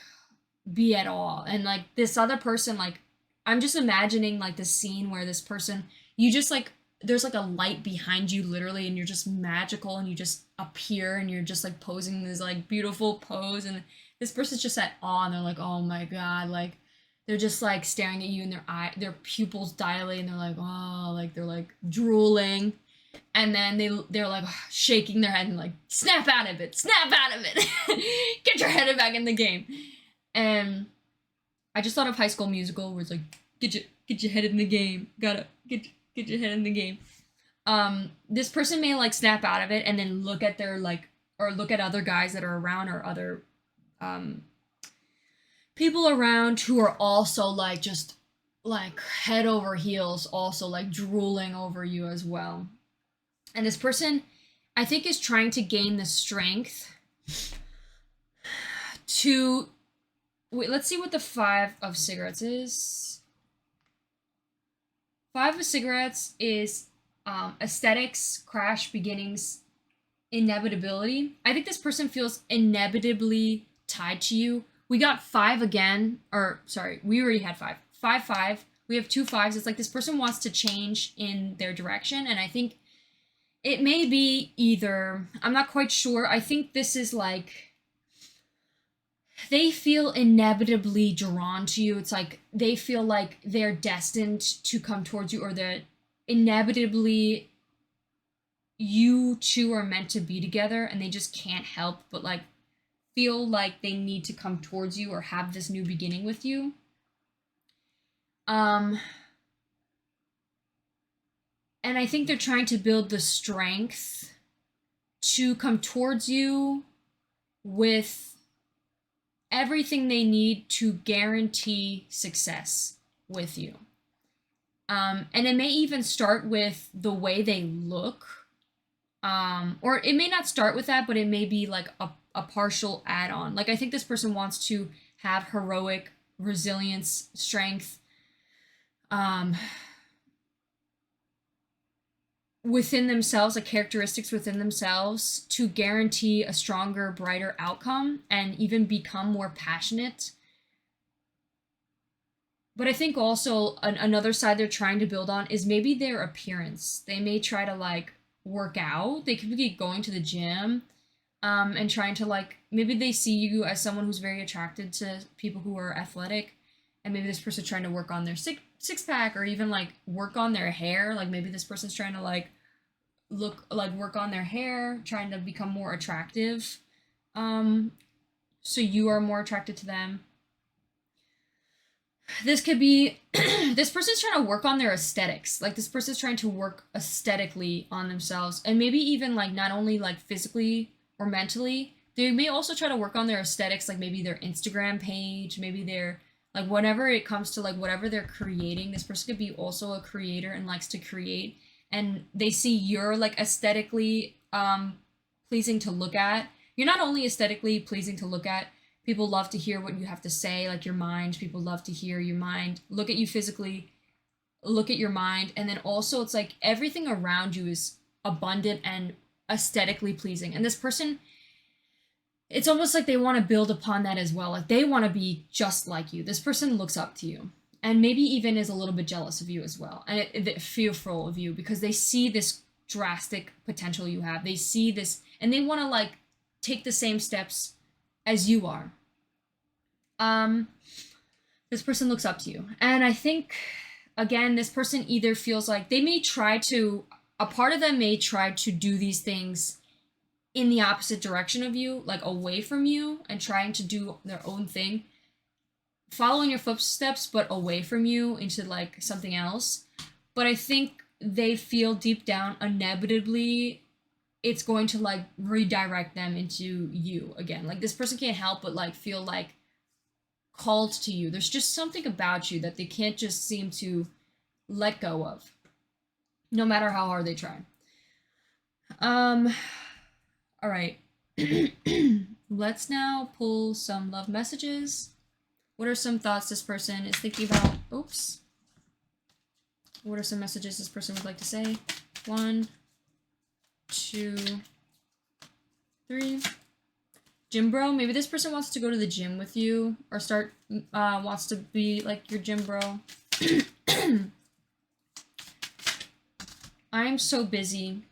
be at all. And like this other person, like I'm just imagining like this scene where this person, you just like there's like a light behind you literally, and you're just magical, and you just appear, and you're just like posing this like beautiful pose, and this person's just at awe, and they're like, oh my god, like they're just like staring at you and their pupils dilate and they're like, oh, like they're like drooling. And then they're like shaking their head and like, snap out of it, get your head back in the game. And I just thought of High School Musical, where it's like, get your head in the game, gotta get your head in the game. This person may like snap out of it and then look at their like, or look at other guys that are around, or other people around who are also like just like head over heels, also like drooling over you as well. And this person, I think, is trying to gain the strength to... Wait, let's see what the 5 of cigarettes is. 5 of cigarettes is aesthetics, crash, beginnings, inevitability. I think this person feels inevitably tied to you. We got 5 again, or sorry, we already had 5. 5, 5. We have 2 5s. It's like this person wants to change in their direction, and I think it may be either, I'm not quite sure. I think this is like, they feel inevitably drawn to you. It's like they feel like they're destined to come towards you, or that inevitably you two are meant to be together, and they just can't help but like feel like they need to come towards you or have this new beginning with you. And I think they're trying to build the strength to come towards you with everything they need to guarantee success with you. And it may even start with the way they look. Or it may not start with that, but it may be like a partial add-on. Like, I think this person wants to have heroic resilience, strength, within themselves, like characteristics within themselves, to guarantee a stronger, brighter outcome and even become more passionate. But I think also another side they're trying to build on is maybe their appearance. They may try to like work out. They could be going to the gym, and trying to like, maybe they see you as someone who's very attracted to people who are athletic, and maybe this person's trying to work on their six-pack, or even like work on their hair. Like maybe this person's trying to like work on their hair, trying to become more attractive, so you are more attracted to them. This could be this person's trying to work on their aesthetics. Like this person's trying to work aesthetically on themselves, and maybe even like not only like physically or mentally. They may also try to work on their aesthetics, like maybe their Instagram page, maybe their like whenever it comes to like whatever they're creating. This person could be also a creator and likes to create, and they see you're like aesthetically pleasing to look at. You're not only aesthetically pleasing to look at, people love to hear what you have to say, like your mind. People love to hear your mind, look at you physically, look at your mind. And then also it's like everything around you is abundant and aesthetically pleasing. And this person, it's almost like they want to build upon that as well. Like they want to be just like you. This person looks up to you, and maybe even is a little bit jealous of you as well, and fearful of you, because they see this drastic potential you have. They see this, and they want to like take the same steps as you are. This person looks up to you, and I think again, this person either feels like they may try to, a part of them may try to do these things in the opposite direction of you, like away from you, and trying to do their own thing, following your footsteps, but away from you into like something else. But I think they feel deep down, inevitably, it's going to like redirect them into you again. Like this person can't help but like feel like called to you. There's just something about you that they can't just seem to let go of, no matter how hard they try. All right. Let's now pull some love messages. What are some thoughts this person is thinking about? Oops. What are some messages this person would like to say? 1, 2, 3. Gym bro. Maybe this person wants to go to the gym with you, or wants to be like your gym bro. I'm so busy.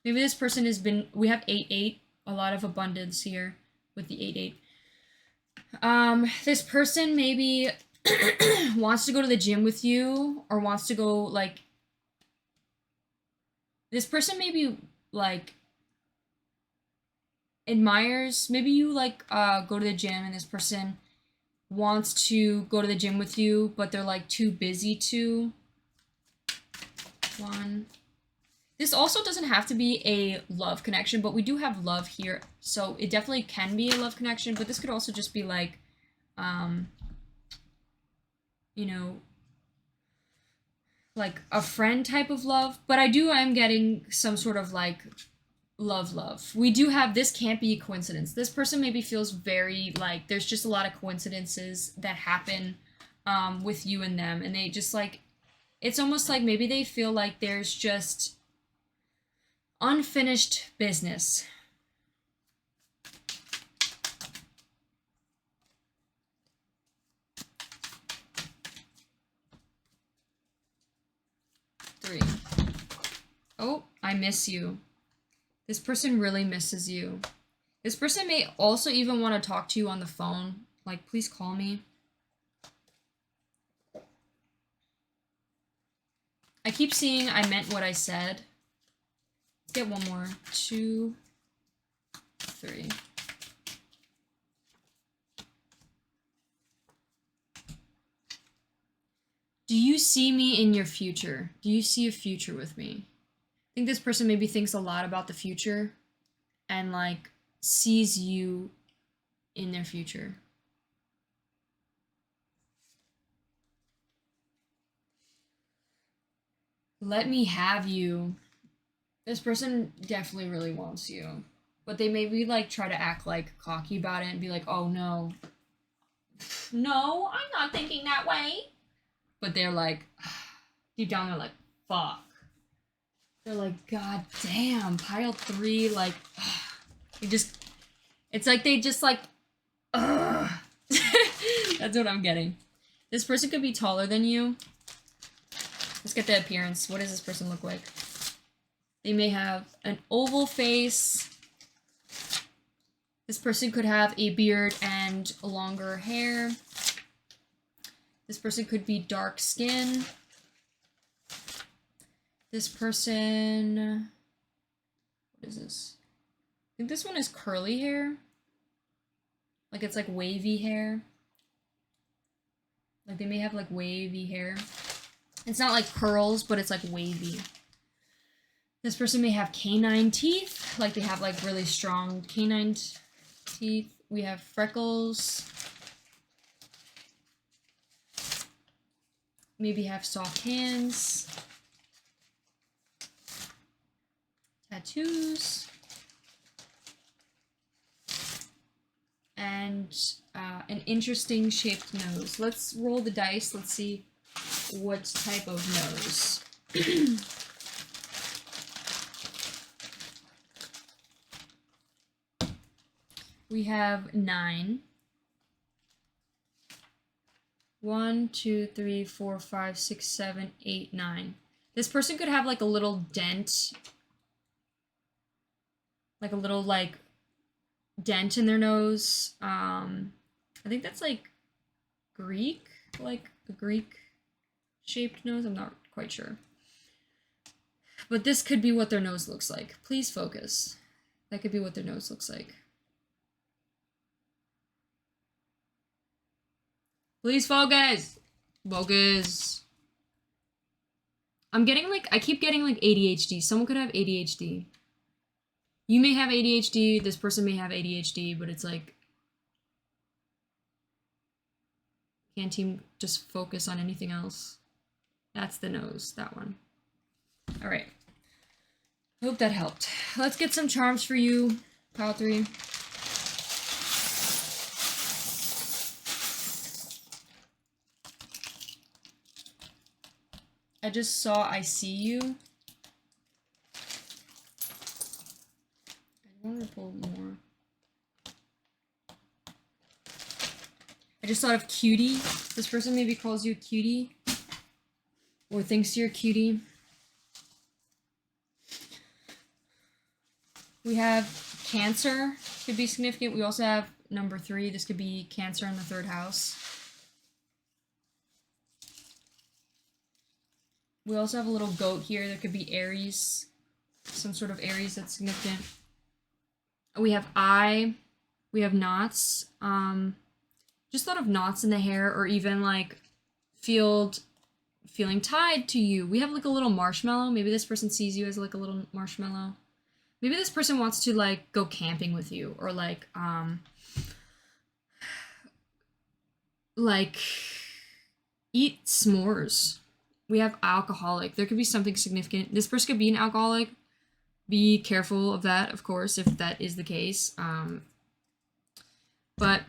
Maybe this person has been, we have 8-8, a lot of abundance here with the 8-8. This person maybe wants to go to the gym with you, or wants to go, like, this person maybe, like, admires, maybe you, like, go to the gym, and this person wants to go to the gym with you, but they're, like, too busy to. One. This also doesn't have to be a love connection, but we do have love here, so it definitely can be a love connection, but this could also just be, like, you know, like a friend type of love, but I'm getting some sort of, like, love. We do have, this can't be a coincidence. This person maybe feels very, like, there's just a lot of coincidences that happen with you and them, and they just, like, it's almost like maybe they feel like there's just unfinished business. Three. Oh, I miss you. This person really misses you. This person may also even want to talk to you on the phone. Like, please call me. I keep seeing I meant what I said. Let's get one more. 2, 3. Do you see me in your future? Do you see a future with me? I think this person maybe thinks a lot about the future and, like, sees you in their future. Let me have you. This person definitely really wants you, but they maybe, like, try to act, like, cocky about it and be like, oh no. No, I'm not thinking that way. But they're like, deep down, they're like, fuck. They're like, god damn, pile 3, like, it's like they just, like, ugh. That's what I'm getting. This person could be taller than you. Let's get the appearance. What does this person look like? They may have an oval face. This person could have a beard and longer hair. This person could be dark skin. This person, what is this? I think this one is curly hair. Like, it's like wavy hair. Like, they may have, like, wavy hair. It's not like curls, but it's like wavy. This person may have canine teeth. Like, they have, like, really strong canine teeth. We have freckles. Maybe have soft hands. Tattoos. And an interesting shaped nose. Let's roll the dice. Let's see what type of nose. We have 9. 1, 2, 3, 4, 5, 6, 7, 8, 9. This person could have, like, a little dent. Like a little, like, dent in their nose. I think that's, like, Greek. Like a Greek shaped nose. I'm not quite sure. But this could be what their nose looks like. Please focus. That could be what their nose looks like. Please focus! Focus. I'm getting, like, I keep getting, like, ADHD. Someone could have ADHD. You may have ADHD, this person may have ADHD, but it's like, can't even just focus on anything else. That's the nose, that one. All right. Hope that helped. Let's get some charms for you, pile 3. I just saw I see you. I want to pull more. I just thought of cutie. This person maybe calls you a cutie. Or thinks you're a cutie. We have Cancer. Could be significant. We also have number 3. This could be Cancer in the 3rd house. We also have a little goat here. There could be Aries. Some sort of Aries that's significant. We have eye. We have knots. Just thought of knots in the hair, or even like feeling tied to you. We have like a little marshmallow. Maybe this person sees you as like a little marshmallow. Maybe this person wants to like go camping with you, or like eat s'mores. We have alcoholic. There could be something significant. This person could be an alcoholic. Be careful of that, of course, if that is the case. But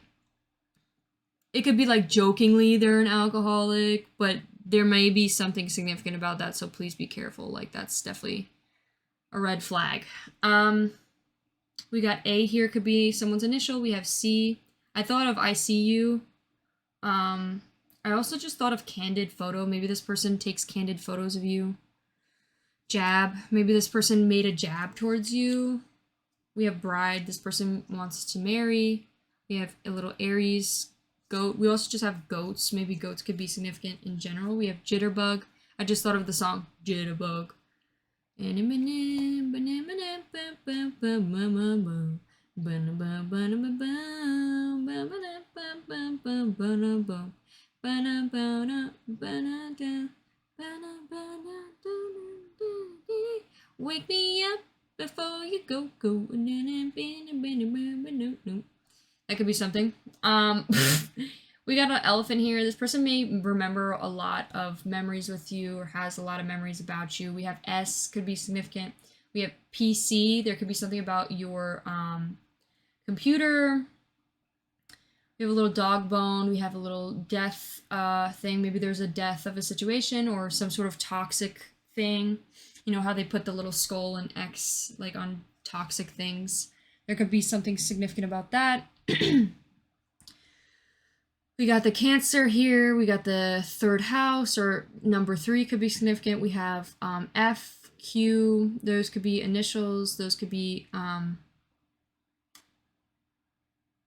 it could be like jokingly they're an alcoholic, but there may be something significant about that, so please be careful. Like, that's definitely a red flag. We got A here, could be someone's initial. We have C. I thought of I see you. I also just thought of candid photo. Maybe this person takes candid photos of you. Jab. Maybe this person made a jab towards you. We have bride. This person wants to marry. We have a little Aries. Goat. We also just have goats. Maybe goats could be significant in general. We have jitterbug. I just thought of the song Jitterbug. Wake me up before you go. That could be something. We got an elephant here. This person may remember a lot of memories with you, or has a lot of memories about you. We have S, could be significant. We have PC. There could be something about your computer. We have a little dog bone. We have a little death thing. Maybe there's a death of a situation, or some sort of toxic thing. You know how they put the little skull and X like on toxic things. There could be something significant about that. We got the Cancer here. We got the third house, or number 3 could be significant. We have F, Q. Those could be initials. Those could be I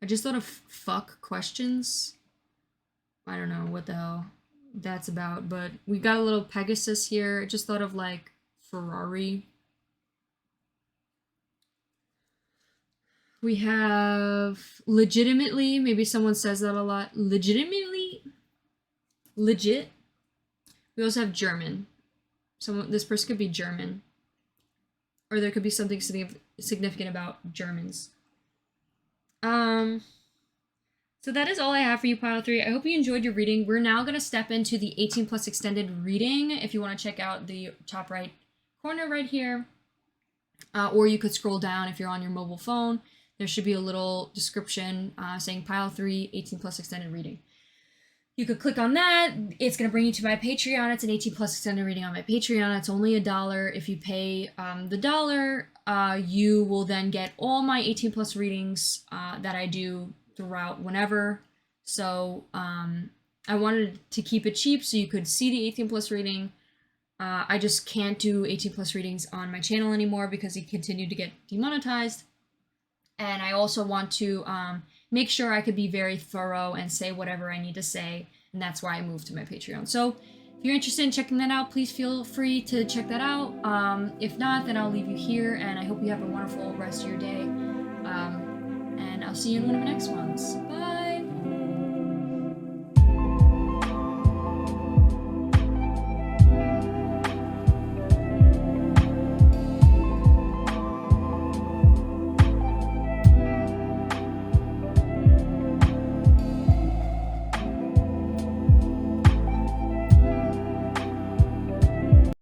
just thought of fuck questions. I don't know what the hell that's about, but we got a little Pegasus here. I just thought of like Ferrari. We have legitimately. Maybe someone says that a lot. Legitimately. Legit. We also have German. This person could be German. Or there could be something significant about Germans. So that is all I have for you, Pile 3. I hope you enjoyed your reading. We're now going to step into the 18 plus extended reading. If you want to check out the top right corner right here. Or you could scroll down if you're on your mobile phone. There should be a little description saying Pile 3, 18 plus extended reading. You could click on that. It's going to bring you to my Patreon. It's an 18 plus extended reading on my Patreon. It's only $1. If you pay the $1, you will then get all my 18 plus readings that I do throughout whenever. So I wanted to keep it cheap so you could see the 18 plus reading. I just can't do 18 plus readings on my channel anymore because it continued to get demonetized. And I also want to make sure I could be very thorough and say whatever I need to say. And that's why I moved to my Patreon. So if you're interested in checking that out, please feel free to check that out. If not, then I'll leave you here. And I hope you have a wonderful rest of your day. And I'll see you in one of the next ones. Bye!